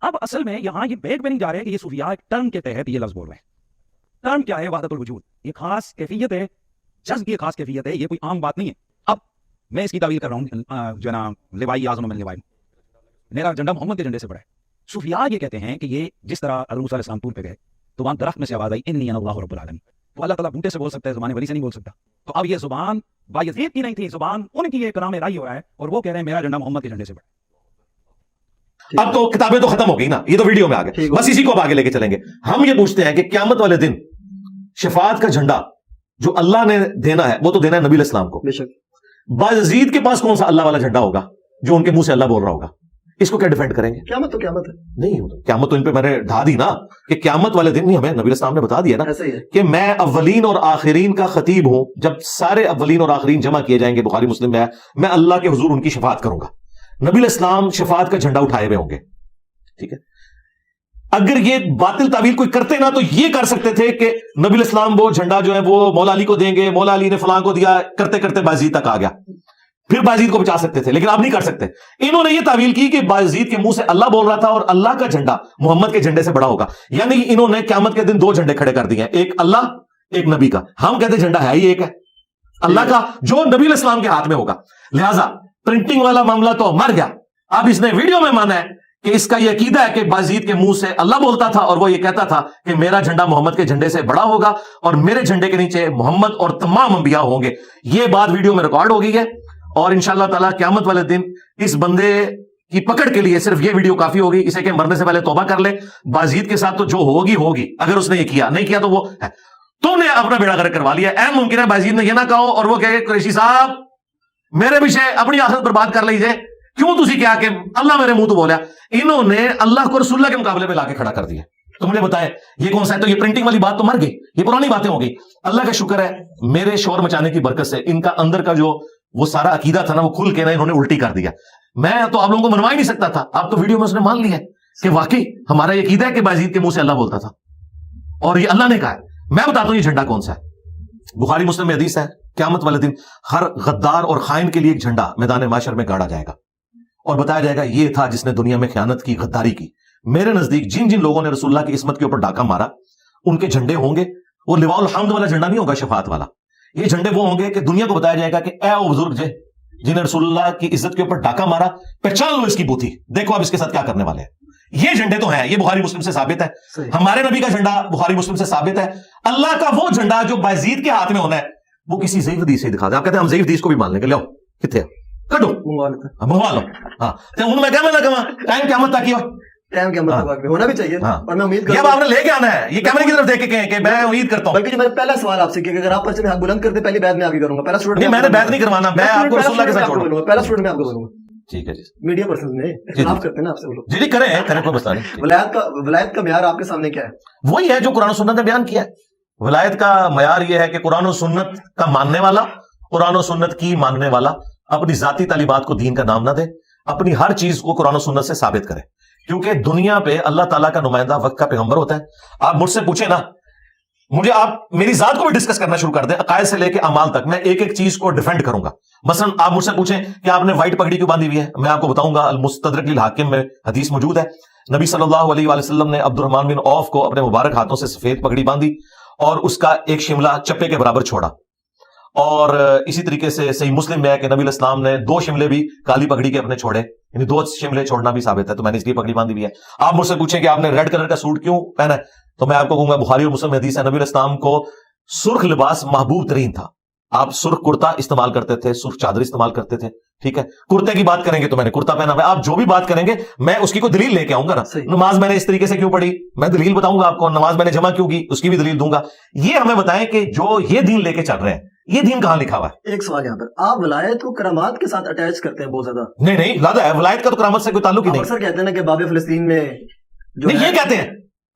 اب اصل میں یہاں یہ بیک پہ نہیں جا رہے کہ یہ صوفیاء ایک ٹرم کے تحت یہ لفظ بول رہے ہیں. ٹرم کیا ہے؟ وحدت الوجود. یہ خاص کیفیت ہے، جذب کی خاص کیفیت ہے، یہ کوئی عام بات نہیں ہے. اب میں اس کی تعویل کر رہا ہوں جو ہے نا لوائی اعظم من لوائی، میرا جھنڈا محمد کے جھنڈے سے بڑا ہے. صوفیاء یہ کہتے ہیں کہ یہ جس طرح حضرت موسیٰ علیہ السلام طور پہ گئے تو وہاں درخت میں سے آواز آئی انی انا اللہ رب العالمین، تو اللہ تعالیٰ بوٹے سے بول سکتا ہے، زبان ولی سے نہیں بول سکتا. تو اب یہ زبان بایزید کی نہیں تھی، زبان ان کی ایک کلام رائی ہو رہا ہے اور وہ کہہ رہے ہیں میرا جھنڈا محمد کے جھنڈے سے بڑا ہے. اب تو کتابیں تو ختم ہو گئی نا، یہ تو ویڈیو میں آ گئے، بس اسی کو اب آگے لے کے چلیں گے. ہم یہ پوچھتے ہیں کہ قیامت والے دن شفاعت کا جھنڈا جو اللہ نے دینا ہے وہ تو دینا ہے نبی علیہ السلام کو. بازید کے پاس کون سا اللہ والا جھنڈا ہوگا جو ان کے منہ سے اللہ بول رہا ہوگا؟ اس کو کیا ڈیفینڈ کریں گے؟ قیامت تو قیامت ہے. نہیں ہوتا قیامت تو ان پہ میں نے ڈھا دی نا کہ قیامت والے دن نہیں، ہمیں نبی علیہ السلام نے بتا دیا نا کہ میں اولین اور آخرین کا خطیب ہوں. جب سارے اولین اور آخرین جمع کیے جائیں گے، بخاری مسلم میں ہے، میں اللہ کے حضور ان کی شفاعت کروں گا. نبی علیہ السلام شفاعت کا جھنڈا اٹھائے ہوئے ہوں گے. ٹھیک ہے، اگر یہ باطل تعویل کوئی کرتے نا تو یہ کر سکتے تھے کہ نبی علیہ السلام وہ جھنڈا جو ہے وہ مولا علی کو دیں گے، مولا علی نے فلاں کو دیا، کرتے کرتے بازید تک آ گیا، پھر بازید کو بچا سکتے تھے. لیکن آپ نہیں کر سکتے. انہوں نے یہ تعویل کی کہ بازید کے منہ سے اللہ بول رہا تھا اور اللہ کا جھنڈا محمد کے جھنڈے سے بڑا ہوگا. یعنی انہوں نے قیامت کے دن دو جھنڈے کھڑے کر دیے ہیں، ایک اللہ ایک نبی کا. ہم کہتے جھنڈا ہے ہی ایک ہے اللہ کا جو نبی علیہ السلام کے ہاتھ میں ہوگا. لہٰذا پرنٹنگ والا معاملہ تو مر گیا. اب اس نے ویڈیو میں مانا ہے کہ اس کا یہ عقیدہ ہے کہ بازید کے منہ سے اللہ بولتا تھا اور وہ یہ کہتا تھا کہ میرا جھنڈا محمد کے جھنڈے سے بڑا ہوگا اور میرے جھنڈے کے نیچے محمد اور تمام انبیاء ہوں گے. یہ بات ویڈیو میں ریکارڈ ہو گئی ہے اور انشاءاللہ تعالیٰ قیامت والے دن اس بندے کی پکڑ کے لیے صرف یہ ویڈیو کافی ہوگی. اسے کہ مرنے سے پہلے توبہ کر لے. بازید کے ساتھ تو جو ہوگی اگر اس نے یہ کیا، نہیں کیا تو وہ ہے. تم نے اپنا بیڑا غرق کروا لیا. اے ممکن ہے بازید نے یہ نہ کہو اور وہ کہے قریشی صاحب میرے پیچھے اپنی آخرت برباد کر لیجیے، کیوں تسی کیا کہ اللہ میرے منہ تو بولا. انہوں نے اللہ کو رسول اللہ کے مقابلے میں لا کے کھڑا کر دیا. تم نے بتایا یہ کون سا ہے؟ تو یہ پرنٹنگ والی بات تو مر گئی، یہ پرانی باتیں ہو گئی. اللہ کا شکر ہے میرے شور مچانے کی برکت سے ان کا اندر کا جو وہ سارا عقیدہ تھا نا وہ کھل کے نا انہوں نے الٹی کر دیا. میں تو آپ لوگوں کو منوا ہی نہیں سکتا تھا. آپ تو ویڈیو میں اس نے مان لیا ہے کہ واقعی ہمارا یہ عقیدہ ہے کہ بازید کے منہ سے اللہ بولتا تھا اور یہ اللہ نے کہا ہے. میں بتاتا ہوں یہ جھنڈا کون سا ہے. بخاری مسلم میں حدیث ہے قیامت والے دن ہر غدار اور خائن کے لیے ایک جھنڈا میدان محشر میں گاڑا جائے گا اور بتایا جائے گا یہ تھا جس نے دنیا میں خیانت کی، غداری کی. میرے نزدیک جن جن لوگوں نے رسول اللہ کی عصمت کے اوپر ڈاکہ مارا ان کے جھنڈے ہوں گے. وہ لواء الحمد والا جھنڈا نہیں ہوگا شفاعت والا. یہ جھنڈے وہ ہوں گے کہ دنیا کو بتایا جائے گا کہ اے او بزرگ جنہیں رسول اللہ کی عزت کے اوپر ڈاکہ مارا، پہچان لو اس کی بوتھی، دیکھو اب اس کے ساتھ کیا کرنے والے ہیں. یہ جھنڈے تو ہیں، یہ بخاری مسلم سے ثابت ہے. ہمارے نبی کا جھنڈا بخاری مسلم سے ثابت ہے. اللہ کا وہ جھنڈا جو بازید کے ہاتھ میں ہونا ہے وہ کسی ضعیف حدیث سے دکھا دے. آپ کہتے ہیں ہم ضعیف حدیث کو بھی مان لیں گے. لو کتنے کٹو منگوا لو. ہاں ان میں ٹائم قیامت تک ٹائم کے مطابق ہونا بھی چاہیے. اور میں امید کرتا ہوں آپ نے لے کے آنا ہے یہ کیمرے کی طرف دیکھ کے کہیں کہ میں امید کرتا ہوں. بلکہ جو میں پہلا سوال آپ سے کہ اگر آپ پرچے میں بلند کرتے پہلی بیعت میں آپ کی کروں گا. پہلا اسٹوڈنٹ نہیں، میں نے بیعت نہیں کروانا، میں آپ کو رسول اللہ کے ساتھ چھوڑوں گا. پہلا اسٹوڈنٹ میں آپ کو بولوں گا. ٹھیک ہے جی. میڈیا پرسنز میں اختلاف کرتے ہیں نا آپ سے وہ لوگ. جی کریں کوئی مسئلہ نہیں. ولایت کا معیار آپ کے سامنے کیا ہے؟ وہی ہے جو قرآن و سنت نے بیان کیا ہے. ولایت کا معیار یہ ہے کہ قرآن و سنت کا ماننے والا، قرآن و سنت کی ماننے والا اپنی ذاتی تعلیمات کو دین کا نام نہ دے، اپنی ہر چیز کو قرآن و سنت سے ثابت کرے. کیونکہ دنیا پہ اللہ تعالیٰ کا نمائندہ وقت کا پیغمبر ہوتا ہے. آپ مجھ سے پوچھیں نا، مجھے آپ میری ذات کو بھی ڈسکس کرنا شروع کر دیں، عقائد سے لے کے اعمال تک، میں ایک ایک چیز کو ڈیفینڈ کروں گا. مثلا آپ مجھ سے پوچھیں کہ آپ نے وائٹ پگڑی کیوں باندھی ہوئی ہے، میں آپ کو بتاؤں گا. المستدرک للحاکم میں حدیث موجود ہے، نبی صلی اللہ علیہ وآلہ وسلم نے عبد الرحمن بن عوف کو اپنے مبارک ہاتھوں سے سفید پگڑی باندھی اور اس کا ایک شملہ چپے کے برابر چھوڑا. اور اسی طریقے سے صحیح مسلم میں ہے کہ نبی علیہ السلام نے 2 شملے بھی کالی پگڑی کے اپنے چھوڑے، یعنی 2 شملے چھوڑنا بھی ثابت ہے. تو میں نے اس لیے پگڑی باندھی بھی ہے. آپ مجھ سے پوچھیں کہ آپ نے ریڈ کلر کا سوٹ کیوں پہنا ہے، تو میں آپ کو کہوں گا بخاری اور مسلم حدیث ہے نبی علیہ السلام کو سرخ لباس محبوب ترین تھا. آپ سرخ کرتا استعمال کرتے تھے، سرخ چادر استعمال کرتے تھے. ٹھیک ہے، کرتے کی بات کریں گے تو میں نے کرتا پہنا ہوا ہے. آپ جو بھی بات کریں گے میں اس کی کوئی دلیل لے کے آؤں گا نا. نماز میں نے اس طریقے سے کیوں پڑھی، میں دلیل بتاؤں گا آپ کو. نماز میں نے جمع کیوں کی، اس کی بھی دلیل دوں گا. یہ ہمیں بتائیں کہ جو یہ دین لے کے چل رہے ہیں یہ دین کہاں لکھا ہوا ہے؟ ایک سوال یہاں پر، آپ ولایت کو کرامات کے ساتھ اٹیچ کرتے ہیں بہت زیادہ. نہیں زیادہ ہے، ولایت کا تو کرامت سے کوئی تعلق ہی نہیں. اکثر کہتے ہیں نا کہ باب فلسطین میں نہیں یہ کہتے ہیں،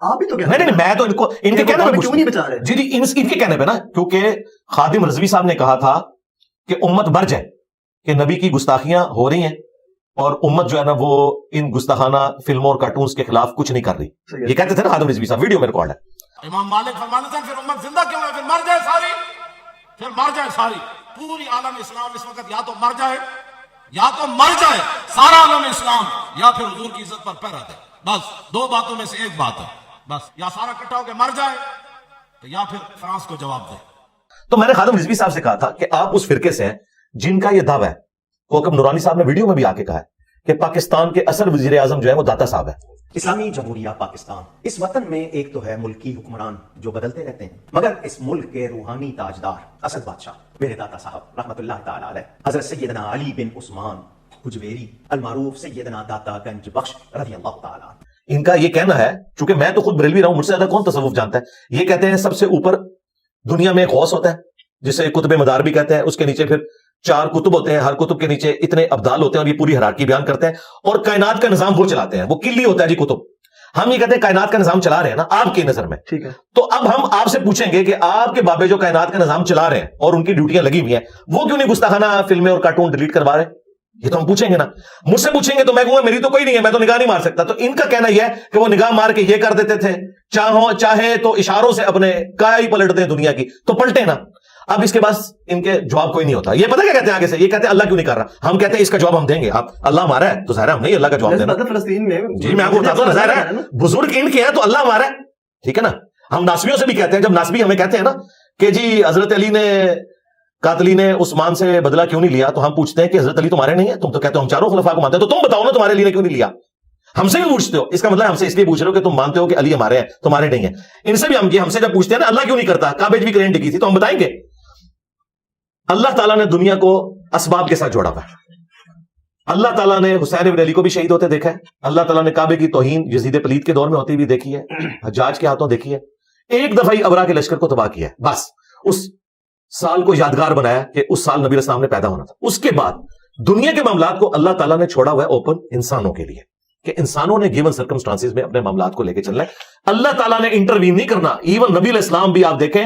آپ بھی تو کہتے ہیں. نہیں میں تو ان کے کہنے پہ کیوں نہیں بچا رہے؟ جی ان کے کہنے پہ نا، کیونکہ خادم رضوی صاحب نے کہا تھا کہ امت بر جائے کہ نبی کی گستاخیاں ہو رہی ہیں اور امت جو ہے نا وہ ان گستاخانہ فلموں اور کارٹونز کے خلاف کچھ نہیں کر رہی. یہ کہتے تھے نا خادم رضوی صاحب، ویڈیو میں ریکارڈ ہے. امام مالک فرماتے تھے پھر امت زندہ کیوں ہے؟ پھر مر جائے ساری، پھر مر جائے ساری. پوری عالم اسلام اس وقت یا تو مر جائے، یا تو مر جائے سارا عالم اسلام، یا پھر حضور کی عزت پر پیرا دے. بس دو باتوں میں سے ایک بات ہے، بس یا سارا اکٹھا ہو کے مر جائے تو یا پھر فرانس کو جواب دے. تو میں نے خادم رضوی صاحب سے کہا تھا کہ آپ اس فرقے سے ہیں جن کا یہ دعویٰ ہے، کوکب نورانی صاحب نے ویڈیو میں بھی آ کے کہا ہے کہ پاکستان کے اصل وزیر اعظم جو ہے وہ داتا صاحب ہے. اسلامی جمہوریہ پاکستان، اس وطن میں ایک تو ہے ملکی حکمران جو بدلتے رہتے ہیں، مگر اس ملک کے روحانی تاجدار اصل بادشاہ میرے داتا صاحب رحمت اللہ تعالی علیہ حضرت سیدنا علی بن عثمان حجویری المعروف سیدنا داتا گنج بخش رضی اللہ تعالی عنہ. ان کا یہ کہنا ہے، چونکہ میں تو خود بریلوی رہا ہوں، مجھ سے زیادہ کون تصوف جانتا ہے، یہ کہتے ہیں سب سے اوپر دنیا میں ایک غوث ہوتا ہے جسے کتب مدار بھی کہتے ہیں، اس کے نیچے پھر 4 کتب ہوتے ہیں، ہر کتب کے نیچے اتنے ابدال ہوتے ہیں اور یہ پوری ہیرارکی بیان کرتے ہیں اور کائنات کا نظام وہ چلاتے ہیں. وہ کلی ہوتا ہے جی کتب. ہم یہ کہتے ہیں کائنات کا نظام چلا رہے ہیں نا آپ کی نظر میں، ٹھیک ہے. تو اب ہم آپ سے پوچھیں گے کہ آپ کے بابے جو کائنات کا نظام چلا رہے ہیں اور ان کی ڈیوٹیاں لگی ہوئی ہیں، وہ کیوں نہیں گستاخانہ فلمیں اور کارٹون ڈیلیٹ کروا رہے؟ یہ تو ہم پوچھیں گے نا. مجھ سے پوچھیں گے تو میں کہوں گا میری تو کوئی نہیں ہے، میں تو نگاہ نہیں مار سکتا. تو ان کا کہنا یہ ہے کہ وہ نگاہ مار کے یہ کر دیتے تھے، چاہے تو اشاروں سے اپنے کایا ہی پلٹ دیں دنیا کی، تو پلٹے نا. اب اس کے بعد ان کے جواب کوئی نہیں ہوتا. یہ پتہ کیا کہتے ہیں آگے سے؟ یہ کہتے ہیں اللہ کیوں نہیں کر رہا. ہم کہتے ہیں اس کا جواب ہم دیں گے. آپ اللہ ہمارا ہے تو ظاہر ہے ہم نہیں اللہ کا جواب دینا. فلسطین میں جی میں آپ کو بتاتا ہوں، ظاہر ہے بزرگ ان کے ہیں تو اللہ ہمارا ہے، ٹھیک ہے نا. ہم ناسبیوں سے بھی کہتے ہیں، جب ناسبی ہمیں کہتے ہیں نا کہ جی حضرت علی نے قاتلی نے عثمان سے بدلہ کیوں نہیں لیا، تو ہم پوچھتے ہیں کہ حضرت علی تمہارے نہیں ہے؟ تم تو کہتے ہو ہم چاروں خلفاء کو مانتے ہیں، تو تم بتاؤ نا تمہارے علی نے کیوں نہیں لیا. ہم سے بھی پوچھتے ہو، اس کا مطلب ہم سے اس لیے پوچھ رہے ہو کہ تم مانتے ہو کہ علی ہمارے ہیں تمہارے نہیں ہیں. ان سے بھی ہم سے جب پوچھتے ہیں نا اللہ کیوں نہیں کرتا، کعبے بھی کرنٹ ڈگی تھی، تو ہم بتائیں گے اللہ تعالیٰ نے دنیا کو اسباب کے ساتھ جوڑا ہوا ہے. اللہ تعالیٰ نے حسین بن علی کو بھی شہید ہوتے دیکھا ہے. اللہ تعالیٰ نے کعبے کی توہین یزید پلید کے دور میں ہوتی ہوئی دیکھی ہے، حجاج کے ہاتھوں دیکھی ہے. ایک دفعہ ہی ابرا کے لشکر کو تباہ کیا ہے، بس اس سال کو یادگار بنایا کہ اس سال نبی علیہ السلام نے پیدا ہونا تھا. اس کے بعد دنیا کے معاملات کو اللہ تعالیٰ نے چھوڑا ہوا ہے اوپن انسانوں کے لیے، کہ انسانوں نے گیون سرکمسٹانسز میں اپنے معاملات کو لے کے چلنا ہے. اللہ تعالیٰ نے انٹروین نہیں کرنا. ایون نبی علیہ السلام بھی آپ دیکھیں،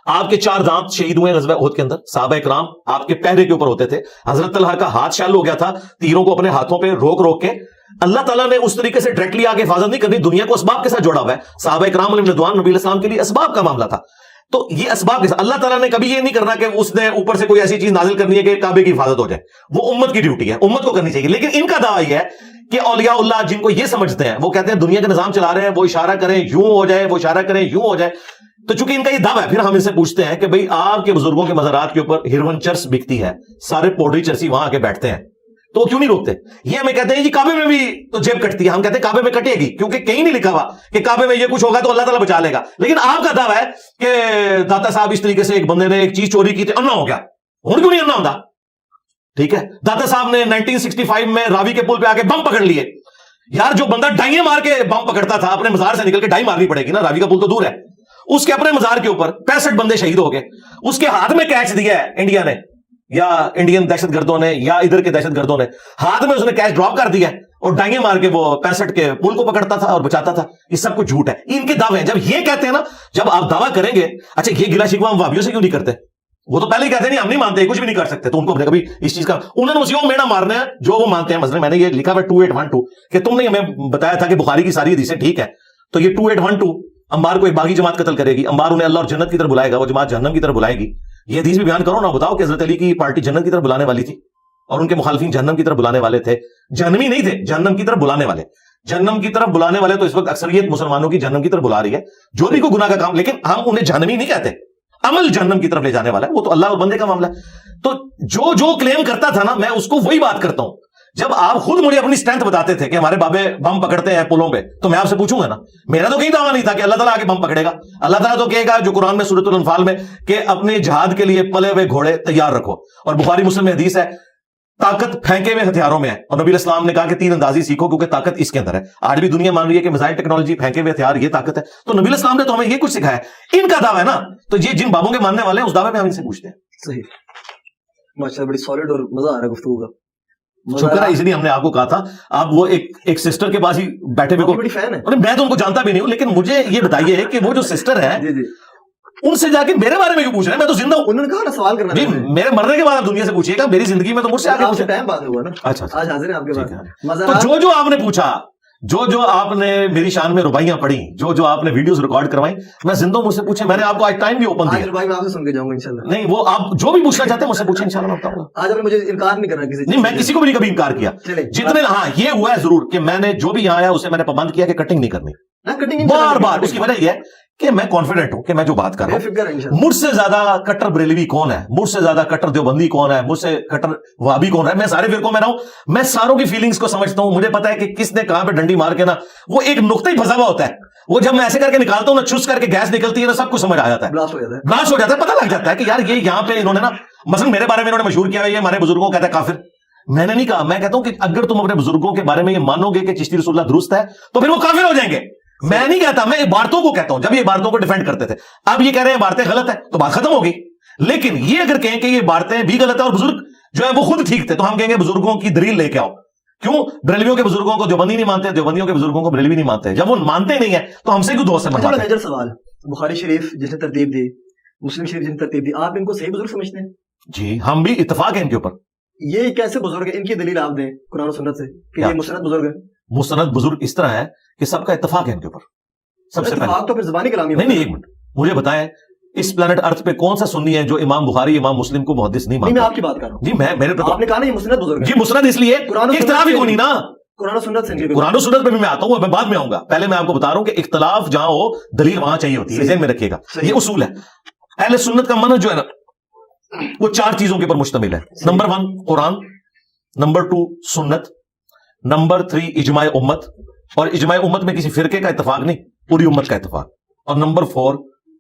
آپ کے 4 دانت شہید ہوئے غزوہ احد کے اندر، صحابہ اکرام آپ کے پہرے کے اوپر ہوتے تھے. حضرت طلحہ کا ہاتھ شل ہو گیا تھا، تیروں کو اپنے ہاتھوں پہ روک کے. اللہ تعالیٰ نے اس طریقے سے ڈائریکٹلی آگے حفاظت نہیں کرنی، دنیا کو اسباب کے ساتھ جوڑا ہوا ہے. صحابہ اکرام علیہ رضوان نبی علیہ السلام کے لیے اسباب کا معاملہ تھا. تو یہ اسباب کے ساتھ اللہ تعالیٰ نے کبھی یہ نہیں کرنا کہ اس نے اوپر سے کوئی ایسی چیز نازل کرنی ہے کہ کعبے کی حفاظت ہو جائے. وہ امت کی ڈیوٹی ہے، امت کو کرنی چاہیے. لیکن ان کا دعویٰ یہ ہے کہ اولیاء اللہ جن کو یہ سمجھتے ہیں، وہ کہتے ہیں دنیا کا نظام چلا رہے ہیں، وہ اشارہ کریں یوں ہو جائے، وہ اشارہ کریں یوں ہو جائے. تو چونکہ ان کا یہ دعویٰ ہے، پھر ہم ان سے پوچھتے ہیں کہ بھئی آپ کے بزرگوں کے مزارات کے اوپر ہیروئن چرس بکتی ہے، سارے پوڈری چرسی وہاں آ کے بیٹھتے ہیں، تو وہ کیوں نہیں روکتے؟ یہ ہمیں کہتے ہیں جی کعبے میں بھی تو جیب کٹتی ہے. ہم کہتے ہیں کعبے میں کٹے گی، کیونکہ کہیں نہیں لکھا ہوا کہ کعبے میں یہ کچھ ہوگا تو اللہ تعالیٰ بچا لے گا. لیکن آپ کا دعویٰ ہے کہ داتا صاحب اس طریقے سے ایک بندے نے ایک چیز چوری کی تھی، انا ہو گیا. ہوں کیوں نہیں انا ہوتا؟ ٹھیک ہے، داتا صاحب نے 1965 میں راوی کے پل پہ آ کے بم پکڑ لیے. یار جو بندہ ڈائیاں مار کے بم پکڑتا تھا، اپنے مزار سے نکل کے ڈائی مارنی پڑے گی نا، راوی کا پل تو دور ہے. اس کے اپنے مزار کے اوپر 65 بندے شہید ہو گئے. اس کے ہاتھ میں کیچ دیا ہے انڈیا نے، یا انڈین دہشت گردوں نے، یا ادھر کے دہشت گردوں نے، ہاتھ میں اس نے کیچ ڈراپ کر دیا اور ڈائیاں مار کے وہ 65 کے پل کو پکڑتا تھا اور بچاتا تھا. یہ سب کچھ جھوٹ ہے. ان کے دعوے ہیں. جب یہ کہتے ہیں نا، جب آپ دعویٰ کریں گے، اچھا یہ گلا شکوہ ہم وہابیوں سے کیوں نہیں کرتے؟ وہ تو پہلے ہی کہتے ہیں نہیں ہم نہیں مانتے، کچھ بھی نہیں کر سکتے. تو ان کو کبھی اس چیز کا انہوں نے مسیحوں میڑا مارنا ہے جو وہ مانتے ہیں. مثلا میں نے یہ لکھا ہوا 2812 کہ تم نے ہمیں بتایا تھا کہ بخاری کی ساری حدیثیں ٹھیک ہے، تو یہ 2812 انبار کو ایک باغی جماعت قتل کرے گی، انبار انہیں اللہ اور جنت کی طرف بلائے گا، وہ جماعت جہنم کی طرف بلائے گی. یہ حدیث بھی بیان کرو نا، بتاؤ کہ حضرت علی کی پارٹی جنت کی طرف بلانے والی تھی اور ان کے مخالفین جہنم کی طرف بلانے والے تھے. جہنمی نہیں تھے، جہنم کی طرف بلانے والے. جہنم کی طرف بلانے والے تو اس وقت اکثریت مسلمانوں کی جہنم کی طرف بلا رہی ہے، جو بھی کوئی گناہ کا کام، لیکن ہم انہیں جہنمی نہیں کہتے. عمل جہنم کی طرف لے جانے والا ہے، وہ تو اللہ اور بندے کا معاملہ ہے. تو جو کلیم کرتا تھا نا، میں اس کو وہی بات کرتا ہوں. جب آپ خود مجھے اپنی اسٹرینتھ بتاتے تھے کہ ہمارے بابے بم پکڑتے ہیں پلوں پہ، تو میں آپ سے پوچھوں گا نا، میرا تو کہیں دعویٰ نہیں تھا کہ اللہ تعالیٰ آگے بم پکڑے گا. اللہ تعالیٰ تو کہے گا جو قرآن میں سورۃ الانفال میں کہ اپنے جہاد کے لیے پلے ہوئے گھوڑے تیار رکھو. اور بخاری مسلم میں حدیث ہے طاقت پھینکے ہوئے ہتھیاروں میں ہے، اور نبی اسلام نے کہا کہ تیر اندازی سیکھو کیونکہ طاقت اس کے اندر ہے. آج بھی دنیا مان رہی ہے کہ میزائل ٹیکنالوجی، پھینکے ہوئے ہتھیار، یہ طاقت ہے. تو نبی اسلام نے تو ہمیں یہ کچھ سکھایا ہے. ان کا دعویٰ ہے نا، تو یہ جن بابوں کے ماننے والے ہیں اس دعوے میں ہم ان سے پوچھتے ہیں. صحیح، ماشاءاللہ بڑی سالڈ اور مزہ آ رہا ہے گفتگو کا. شکر ہے، اس لیے ہم نے آپ کو کہا تھا آپ وہ ایک سسٹر کے پاس ہی بیٹھے ہوئے بڑی فین ہے. میں تو ان کو جانتا بھی نہیں ہوں، لیکن مجھے یہ بتائیے کہ وہ جو سسٹر ہے جی جی، ان سے جا کے میرے بارے میں کیوں پوچھ رہے ہیں؟ میں تو زندہ ہوں. انہوں نے کہا نا سوال کرنا جی میرے مرنے کے بعد آپ دنیا سے پوچھیے گا، میری زندگی میں تو مجھ سے آگے آپ سے پوچھیں. ٹائم بعد میں ہوا نا. اچھا آج حاضر ہیں آپ کے ٹھیک ہے. پاس. مزہ تو جو آپ نے پوچھا، جو آپ نے میری شان میں ربائیاں پڑھی، جو آپ نے ویڈیوز ریکارڈ کروائی، میں زندہ ہوں، مجھ سے پوچھیں. میں نے آپ کو آج ٹائم بھی اوپن آج دیا. بھائی میں آپ سے سن کے جاؤں گا انشاءاللہ. نہیں، وہ آپ جو بھی پوچھنا چاہتے ہیں مجھ سے پوچھیں، انشاءاللہ میں بتاؤں گا. آج آپ نے مجھے انکار نہیں کرنا کسی چیز نہیں، میں کسی کو بھی نہیں کبھی انکار کیا. چلیں. جتنے، ہاں یہ ہوا ہے ضرور کہ میں نے جو بھی یہاں آیا اسے میں نے پابند کیا کہ کٹنگ نہیں کرنی بار بار. اس کی وجہ یہ ہے کہ میں کانفیڈنٹ ہوں کہ میں جو بات کر رہا ہوں. مجھ سے زیادہ کٹر بریلوی کون ہے، مجھ سے زیادہ کٹر دیوبندی کون ہے، مجھ سے کٹر وہابی کون ہے. میں سارے فرقوں میں رہا ہوں، میں ساروں کی فیلنگز کو سمجھتا ہوں. مجھے پتا ہے کہ کس نے کہاں پہ ڈنڈی مار کے نا، وہ ایک نقطہ ہی پھنسا ہوا ہوتا ہے. وہ جب میں ایسے کر کے نکالتا ہوں نا، چوس کر کے گیس نکلتی ہے نا، سب کچھ سمجھ آ جاتا ہے، بلاسٹ ہو جاتا ہے. بلاس ہو جاتا ہے. پتہ لگ جاتا ہے کہ یار یہ یہاں پہ انہوں نے نا، مثلا میرے بارے میں انہوں نے مشہور کیا ہے، یہ ہمارے بزرگوں کو کہتا ہے کافر. میں نے نہیں کہا، میں کہتا ہوں کہ اگر تم اپنے بزرگوں کے بارے میں یہ مانو گے کہ چشتی رسول اللہ درست ہے تو پھر وہ کافر ہو جائیں گے. میں نہیں کہتا، میں عبارتوں کو کہتا ہوں. جب یہ عبارتوں کو ڈیفینڈ کرتے تھے، اب یہ کہہ رہے ہیں عبارتیں غلط ہے تو بات ختم ہوگی. لیکن یہ اگر کہیں کہ یہ عبارتیں بھی غلط ہے اور بزرگ جو ہے وہ خود ٹھیک تھے، تو ہم کہیں گے بزرگوں کی دلیل لے کے آؤ. کیوں بریلویوں کے بزرگوں کو دیوبندی نہیں مانتے، دیوبندیوں کے بزرگوں کو بریلوی نہیں مانتے؟ جب وہ مانتے نہیں ہیں تو ہم سے کیوں دوست سے منواتے ہیں؟ میجر سوال، بخاری شریف جس نے ترتیب دی، مسلم شریف جس نے ترتیب دی، آپ ان کو صحیح بزرگ سمجھتے ہیں؟ جی ہم بھی اتفاق ہیں ان کے اوپر. یہ کیسے بزرگ ہے؟ ان کی دلیل آپ دیں قرآن و سنت سے کہ یہ مسند بزرگ ہے. مسند بزرگ اس طرح ہے کہ سب کا اتفاق ہے ان کے اوپر. سب سے پہلے اتفاق تو پھر زبانی کلامی نہیں، ایک منٹ مجھے بتائیں، اس پلانٹ ارتھ پہ کون سا سنی ہے جو امام بخاری امام مسلم کو محدث نہیں میں مانتا؟ آپ کی بات کر رہا ہوں. جی میرے پہ آپ نے کہا نا یہ مسند بزرگ ہے. جی مسند اس لیے اختلاف ہی کوئی نہیں نا. قرآن و سنت سے قرآن و سنت پہ بھی میں آتا ہوں، میں بعد میں آؤں گا. پہلے میں آپ کو بتا رہا ہوں کہ اختلاف جہاں ہو دلیل وہاں چاہیے ہوتی ہے، ذہن میں رکھیے گا. یہ اصول ہے. اہل سنت کا منہج جو ہے نا وہ 4 چیزوں کے اوپر مشتمل ہے. نمبر 1 قرآن، نمبر 2 سنت، نمبر 3 اجماع امت، اور اجماع امت میں کسی فرقے کا اتفاق نہیں، پوری امت کا اتفاق. اور نمبر 4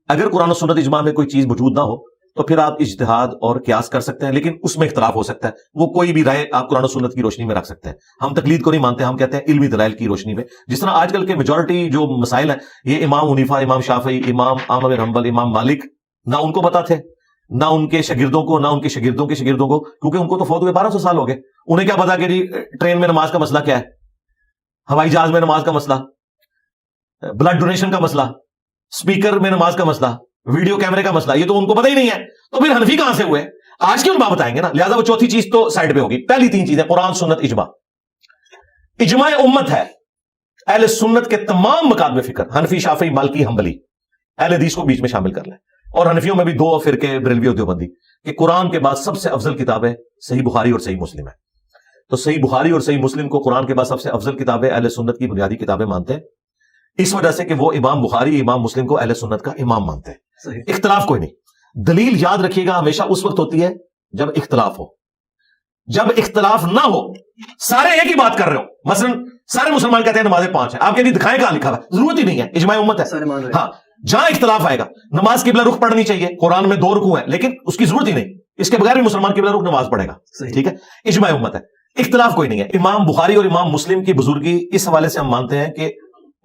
اگر قرآن و سنت اجماع میں کوئی چیز موجود نہ ہو تو پھر آپ اجتہاد اور قیاس کر سکتے ہیں، لیکن اس میں اختلاف ہو سکتا ہے. وہ کوئی بھی رائے آپ قرآن و سنت کی روشنی میں رکھ سکتے ہیں. ہم تقلید کو نہیں مانتے، ہم کہتے ہیں علمی دلائل کی روشنی میں. جس طرح آج کل کے میجورٹی جو مسائل ہیں، یہ امام حنیفہ، امام شافعی، امام احمد بن حنبل، امام مالک، نہ ان کو پتا تھے، نہ ان کے شاگردوں کو، نہ ان کے شاگردوں کے شاگردوں کو، کیونکہ ان کو تو فوت ہوئے 1200 سال ہو گئے. انہیں کیا پتا کہ جی ٹرین میں نماز کا مسئلہ کیا ہے، ہوائی جہاز میں نماز کا مسئلہ، بلڈ ڈونیشن کا مسئلہ، اسپیکر میں نماز کا مسئلہ، ویڈیو کیمرے کا مسئلہ، یہ تو ان کو پتہ ہی نہیں ہے. تو پھر حنفی کہاں سے ہوئے؟ آج کی علماء بتائیں گے نا. لہٰذا وہ چوتھی چیز تو سائڈ پہ ہوگی. پہلی 3 چیزیں قرآن، سنت، اجماع. اجماع امت ہے اہل سنت کے تمام مکاتب فکر، حنفی، شافعی، مالکی، حنبلی، اہل حدیث کو بیچ میں شامل کر لیں. اور حنفیوں میں بھی 2 فرقے، بریلوی اور دیوبندی، کہ قرآن کے بعد سب سے افضل کتاب ہے صحیح بخاری اور صحیح مسلم ہے. تو صحیح بخاری اور صحیح مسلم کو قرآن کے بعد سب سے افضل کتابیں اہل سنت کی بنیادی کتابیں مانتے ہیں، اس وجہ سے کہ وہ امام بخاری، امام مسلم کو اہل سنت کا امام مانتے ہیں. اختلاف کوئی نہیں. دلیل یاد رکھیے گا ہمیشہ اس وقت ہوتی ہے جب اختلاف ہو. جب اختلاف نہ ہو، سارے ایک ہی بات کر رہے ہو، مثلا سارے مسلمان کہتے ہیں نمازیں 5 ہیں، آپ کے لیے دکھائیں کہاں لکھا ہوا ہے، ضرورت ہی نہیں ہے، اجماع امت ہے. ہاں جہاں اختلاف آئے گا، نماز قبلہ رخ پڑھنی چاہیے، قرآن میں 2 رکوع ہیں، لیکن اس کی ضرورت ہی نہیں، اس کے بغیر بھی مسلمان قبلہ رخ نماز پڑھے گا. ٹھیک ہے، اجماع امت ہے، اختلاف کوئی نہیں ہے. امام بخاری اور امام مسلم کی بزرگی اس حوالے سے ہم مانتے ہیں کہ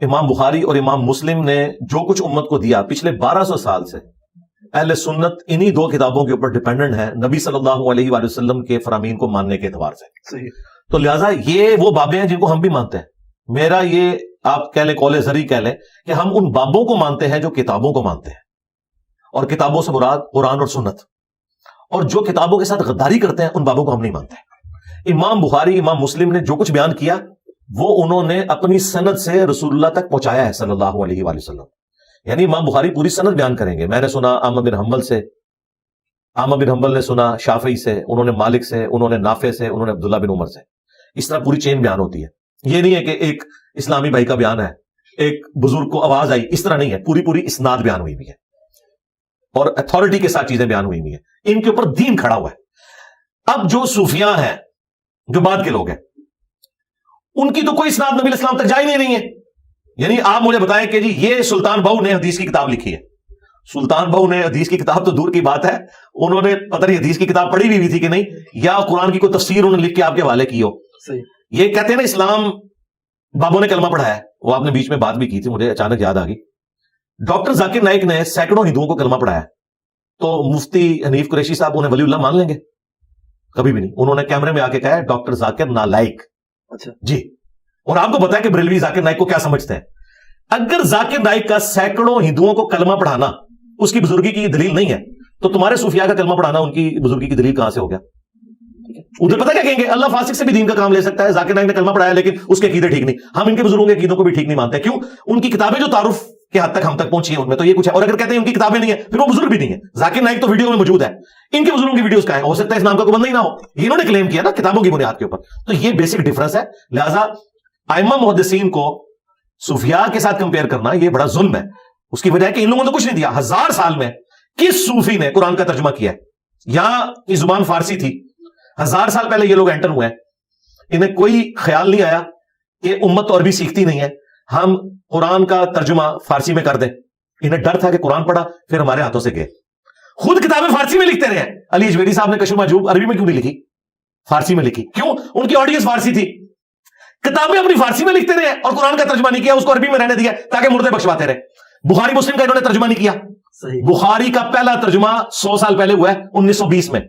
امام بخاری اور امام مسلم نے جو کچھ امت کو دیا پچھلے 1200 سال سے، اہل سنت انہی 2 کتابوں کے اوپر ڈیپینڈنٹ ہے نبی صلی اللہ علیہ وآلہ وسلم کے فرامین کو ماننے کے اعتبار سے. تو لہٰذا یہ وہ بابیں ہیں جن کو ہم بھی مانتے ہیں. میرا یہ آپ کہہ لیں قول زری کہہ لیں کہ ہم ان بابوں کو مانتے ہیں جو کتابوں کو مانتے ہیں، اور کتابوں سے مراد قرآن اور سنت. اور جو کتابوں کے ساتھ غداری کرتے ہیں ان بابوں کو ہم نہیں مانتے. امام بخاری، امام مسلم نے جو کچھ بیان کیا وہ انہوں نے اپنی سند سے رسول اللہ تک پہنچایا ہے صلی اللہ علیہ وآلہ وسلم. یعنی امام بخاری پوری سند بیان کریں گے. میں نے سنا احمد بن حنبل سے، احمد بن حنبل نے سنا شافعی سے، انہوں نے مالک سے، انہوں نے نافع سے، انہوں نے عبداللہ بن عمر سے. اس طرح پوری چین بیان ہوتی ہے. یہ نہیں ہے کہ ایک اسلامی بھائی کا بیان ہے، ایک بزرگ کو آواز آئی، اس طرح نہیں ہے. پوری اسناد بیان ہوئی بھی ہے اور اتھارٹی کے ساتھ چیزیں بیان ہوئی بھی ہیں. ان کے اوپر دین کھڑا ہوا ہے. اب جو صوفیاء ہیں، جو بعد کے لوگ ہیں، ان کی تو کوئی اسناد نبی اسلام تک جا ہی نہیں ہے. یعنی آپ مجھے بتائیں کہ جی یہ سلطان بہو نے حدیث کی کتاب لکھی ہے، سلطان بہو نے حدیث کی کتاب تو دور کی بات ہے، انہوں نے پتہ نہیں حدیث کی کتاب پڑھی بھی تھی کہ نہیں، یا قرآن کی کوئی تفسیر انہوں نے لکھ کے آپ کے حوالے کی ہو. یہ کہتے ہیں نا اسلام بابوں نے کلمہ پڑھا ہے، وہ آپ نے بیچ میں بات بھی کی تھی، مجھے اچانک یاد آ گئی. ڈاکٹر ذاکر نائک نے سینکڑوں ہندوؤں کو کلمہ پڑھایا، تو مفتی حنیف قریشی صاحب انہیں ولی اللہ مان لیں گے؟ کبھی بھی نہیں. انہوں نے کیمرے میں آ کے کہا ہے ڈاکٹر ذاکر نالائک. اچھا جی. اور آپ کو پتا ہے کہ بریلوی ذاکر نائک کو کیا سمجھتے ہیں؟ اگر ذاکر نائک کا سینکڑوں ہندوؤں کو کلمہ پڑھانا اس کی بزرگی کی دلیل نہیں ہے، تو تمہارے صوفیاء کا کلمہ پڑھانا ان کی بزرگی کی دلیل کہاں سے ہو گیا؟ ادھر پتہ کیا کہیں گے، اللہ فاسق سے بھی دین کا کام لے سکتا ہے. ذاکر نائک نے کلمہ پڑھایا لیکن اس کے عقیدے ٹھیک نہیں. ہم ان کے بزرگوں کے عقیدوں کو بھی ٹھیک نہیں مانتے. کیوں؟ ان کی کتابیں جو تعارف کے حد تک ہم تک پہنچی ہیں ان میں تو یہ کچھ ہے. اور اگر کہتے ہیں ان کی کتابیں نہیں ہیں پھر وہ بزرگ بھی نہیں ہے. ذاکر نائک تو ویڈیو میں موجود ہے، ان کے بزرگوں کی ویڈیوز کہاں ہیں؟ ہو سکتا ہے اس نام کا کوئی بندہ ہی نہ ہو. یہ انہوں نے کلیم کیا نا کتابوں کی بنیاد کے اوپر. تو یہ بیسک ڈفرنس ہے. لہذا ائمہ محدثین کو صوفیاء کے ساتھ کمپیئر کرنا یہ بڑا ظلم ہے. اس کی وجہ ہے کہ ان لوگوں نے کچھ نہیں دیا. 1000 سال میں کس صوفی نے قرآن کا ترجمہ کیا ہے؟ یہاں کی زبان فارسی تھی، 1000 سال پہلے یہ لوگ انٹر ہوئے ہیں. انہیں کوئی خیال نہیں آیا کہ امت تو عربی سیکھتی نہیں ہے، ہم قرآن کا ترجمہ فارسی میں کر دیں. انہیں ڈر تھا کہ قرآن پڑھا پھر ہمارے ہاتھوں سے گئے. خود کتابیں فارسی میں لکھتے رہے. علی اجمیری صاحب نے کشف معجوب عربی میں کیوں نہیں لکھی؟ فارسی میں لکھی. کیوں؟ ان کی آڈینس فارسی تھی. کتابیں اپنی فارسی میں لکھتے رہے اور قرآن کا ترجمہ نہیں کیا، اس کو عربی میں رہنے دیا تاکہ مردے بخشواتے رہے. بخاری مسلم کا انہوں نے ترجمہ نہیں کیا. بخاری کا پہلا ترجمہ 100 سال پہلے ہوا ہے 1920 میں.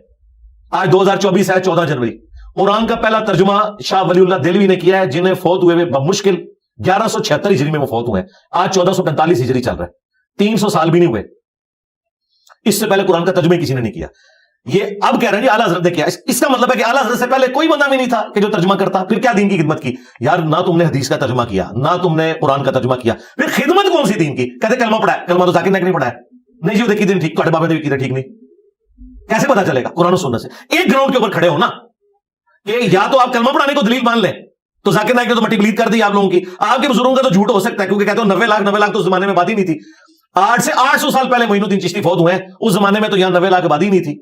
آج 2024 ہے 14 جنوری. قرآن کا پہلا ترجمہ شاہ ولی اللہ دہلوی نے کیا ہے، جنہیں فوت ہوئے بمشکل 1176 ہجری میں وہ فوت ہوئے ہیں. آج 1445 ہجری چل رہا ہے، 300 سال بھی نہیں ہوئے. اس سے پہلے قرآن کا ترجمہ کسی نے نہیں کیا. یہ اب کہہ رہے ہیں اعلیٰ حضرت نے کیا. اس کا مطلب ہے کہ اعلیٰ حضرت سے پہلے کوئی بندہ بھی نہیں تھا کہ جو ترجمہ کرتا. پھر کیا دین کی خدمت کی یار؟ نہ تم نے حدیث کا ترجمہ کیا، نہ تم نے قرآن کا ترجمہ کیا، پھر خدمت کون سی دین کی؟ کہتے کلمہ پڑھا ہے. کلمہ تو ذاکر نائک نہیں پڑھا ہے. نہیں جی وہ دیکھی دین ٹھیک، تھوڑے بابے دیکھی ٹھیک نہیں. کیسے پتا چلے گا؟ قرآن و سنت سے. ایک گراؤنڈ کے اوپر کھڑے ہو نا کہ یا تو آپ کلمہ پڑھانے کو دلیل مان لیں. تو ذاکر نائک نے تو مٹی بلیڈ کر دی آپ لوگوں کی. آپ کے بزرگوں کا تو جھوٹ ہو سکتا ہے کیونکہ کہتے ہیں 90 لاکھ تو اس زمانے میں آبادی نہیں تھی. 8 سے 800 سال پہلے معین الدین چشتی فوت ہوئے ہیں، اس زمانے میں تو یہاں 90 لاکھ آبادی نہیں تھی.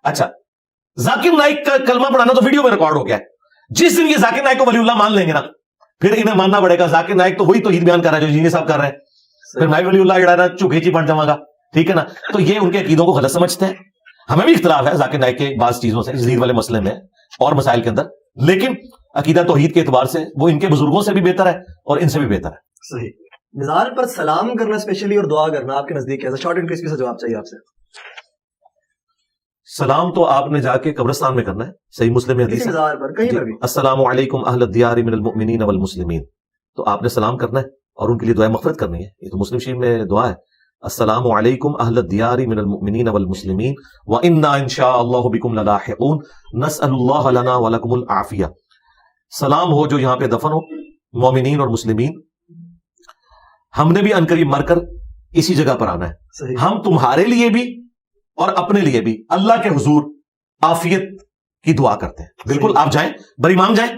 اچھا ذاکر نائک کا کلمہ پڑھانا تو ویڈیو میں ریکارڈ ہو گیا ہے. جس دن یہ ذاکر نائک کو ولی اللہ مان لیں گے نا پھر انہیں ماننا پڑے گا ذاکر نائک تو وہی توحید بیان کر رہا ہے جو جینی صاحب کر رہے ہیں. پھر میں ولی اللہ جڑا رہا چوکھی بن جاؤں گا. ٹھیک ہے نا. تو یہ ان کے عقیدوں کو غلط سمجھتے ہیں. ہمیں بھی اختلاف ہے ذاکر نائک کے بعض چیزوں سے، جدید والے مسئلے میں اور مسائل کے اندر، لیکن عقیدہ توحید کے اعتبار سے وہ ان کے بزرگوں سے بھی بہتر ہے اور ان سے بھی بہتر ہے. صحیح. مزار پر سلام کرنا اسپیشلی اور دعا کرنا آپ کے نزدیک کیسا؟ شارٹ اینڈ کرسپی سے جواب چاہیے آپ سے. سلام تو آپ نے جا کے قبرستان میں کرنا ہے. صحیح مسلم میں حدیث ہے مزار پر کہیں پر بھی السلام علیکم اہل الدیار من المؤمنین والمسلمین. تو آپ نے سلام کرنا ہے اور ان کے لیے دعائے مغفرت کرنی ہے. یہ تو مسلم شریف میں دعا ہے، السلام علیکم اہل الدیار من المؤمنین والمسلمین وإنا ان شاء اللہ بکم للاحقون نسأل اللہ لنا ولکم العافیہ. سلام ہو جو یہاں پہ دفن ہو مومنین اور مسلمین. ہم نے بھی عنقریب مر کر اسی جگہ پر آنا ہے. صحیح. ہم تمہارے لیے بھی اور اپنے لیے بھی اللہ کے حضور عافیت کی دعا کرتے ہیں. بالکل آپ جائیں، بری امام جائیں،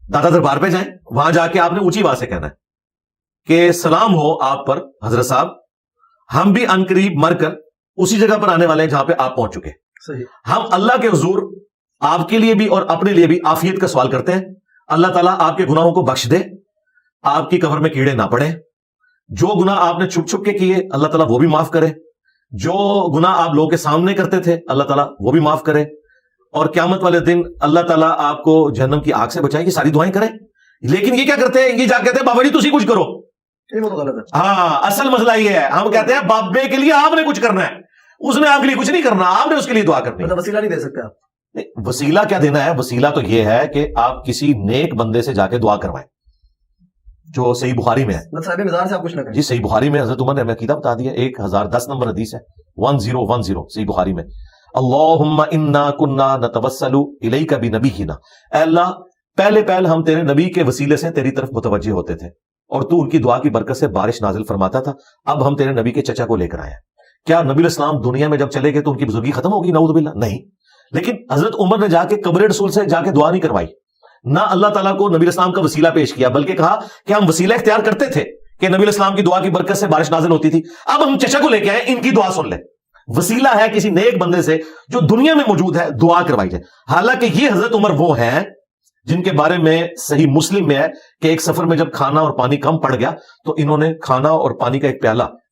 دادا دربار پہ جائیں، وہاں جا کے آپ نے اونچی آواز سے کہنا ہے کہ سلام ہو آپ پر حضرت صاحب، ہم بھی عنقریب مر کر اسی جگہ پر آنے والے ہیں جہاں پہ آپ پہنچ چکے. صحیح. ہم اللہ کے حضور آپ کے لیے بھی اور اپنے لیے بھی عافیت کا سوال کرتے ہیں. اللہ تعالیٰ آپ کے گناہوں کو بخش دے، آپ کی قبر میں کیڑے نہ پڑے. جو گناہ آپ نے چھپ چھپ کے کیے اللہ تعالیٰ وہ بھی معاف کرے. جو گناہ آپ لوگوں کے سامنے کرتے تھے اللہ تعالیٰ وہ بھی معاف کرے. اور قیامت والے دن اللہ تعالیٰ آپ کو جہنم کی آگ سے بچائے. یہ ساری دعائیں کریں. لیکن یہ کیا کرتے ہیں؟ یہ جا کہتے ہیں بابا جی تسی کچھ کرو. یہ بہت غلط ہے. ہاں اصل مسئلہ یہ ہے، ہم کہتے ہیں بابے کے لیے آپ نے کچھ کرنا ہے، اس نے آپ کے لیے کچھ نہیں کرنا، آپ نے اس کے لیے دعا کرنی ہے. مطلب وسیلہ نہیں دے سکتے آپ. نہیں، وسیلہ کیا دینا ہے؟ وسیلہ تو یہ ہے کہ آپ کسی نیک بندے سے جا کے دعا کروائیں، جو صحیح بخاری میں ہے. مطلب صاحب مزار سے آپ کچھ نہ کریں. جی صحیح بخاری میں حضرت عمر نے ہمیں عقیدہ بتا دیا. 1010 نمبر حدیث ہے، 1010 صحیح بخاری میں. اللہم انا کنا نتوسل الیک بنبینا. اے اللہ پہلے ہم تیرے نبی کے وسیلے سے تیری طرف متوجہ ہوتے تھے اور تو ان کی دعا کی برکت سے بارش نازل فرماتا تھا. اب ہم تیرے نبی کے چچا کو لے کر آئے ہیں. کیا نبی الاسلام دنیا میں جب چلے گئے تو ان کی بزرگی ختم ہوگی؟ نعوذ باللہ نہیں. لیکن حضرت عمر نے جا کے قبر رسول سے جا کے دعا نہیں کروائی، نہ اللہ تعالیٰ کو نبی الاسلام کا وسیلہ پیش کیا، بلکہ کہا کہ ہم وسیلہ اختیار کرتے تھے کہ نبی الاسلام کی دعا کی برکت سے بارش نازل ہوتی تھی. اب ہم چچا کو لے کے آئے، ان کی دعا سن لیں. وسیلہ ہے کسی نیک بندے سے جو دنیا میں موجود ہے دعا کروائی جائے. حالانکہ یہ حضرت عمر وہ ہیں جن کے بارے میں صحیح مسلم میں ہے کہ ایک سفر میں جب کھانا اور پانی کم پڑ گیا تو انہوں نے کھانا اور پانی کا ایک پیالہ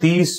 30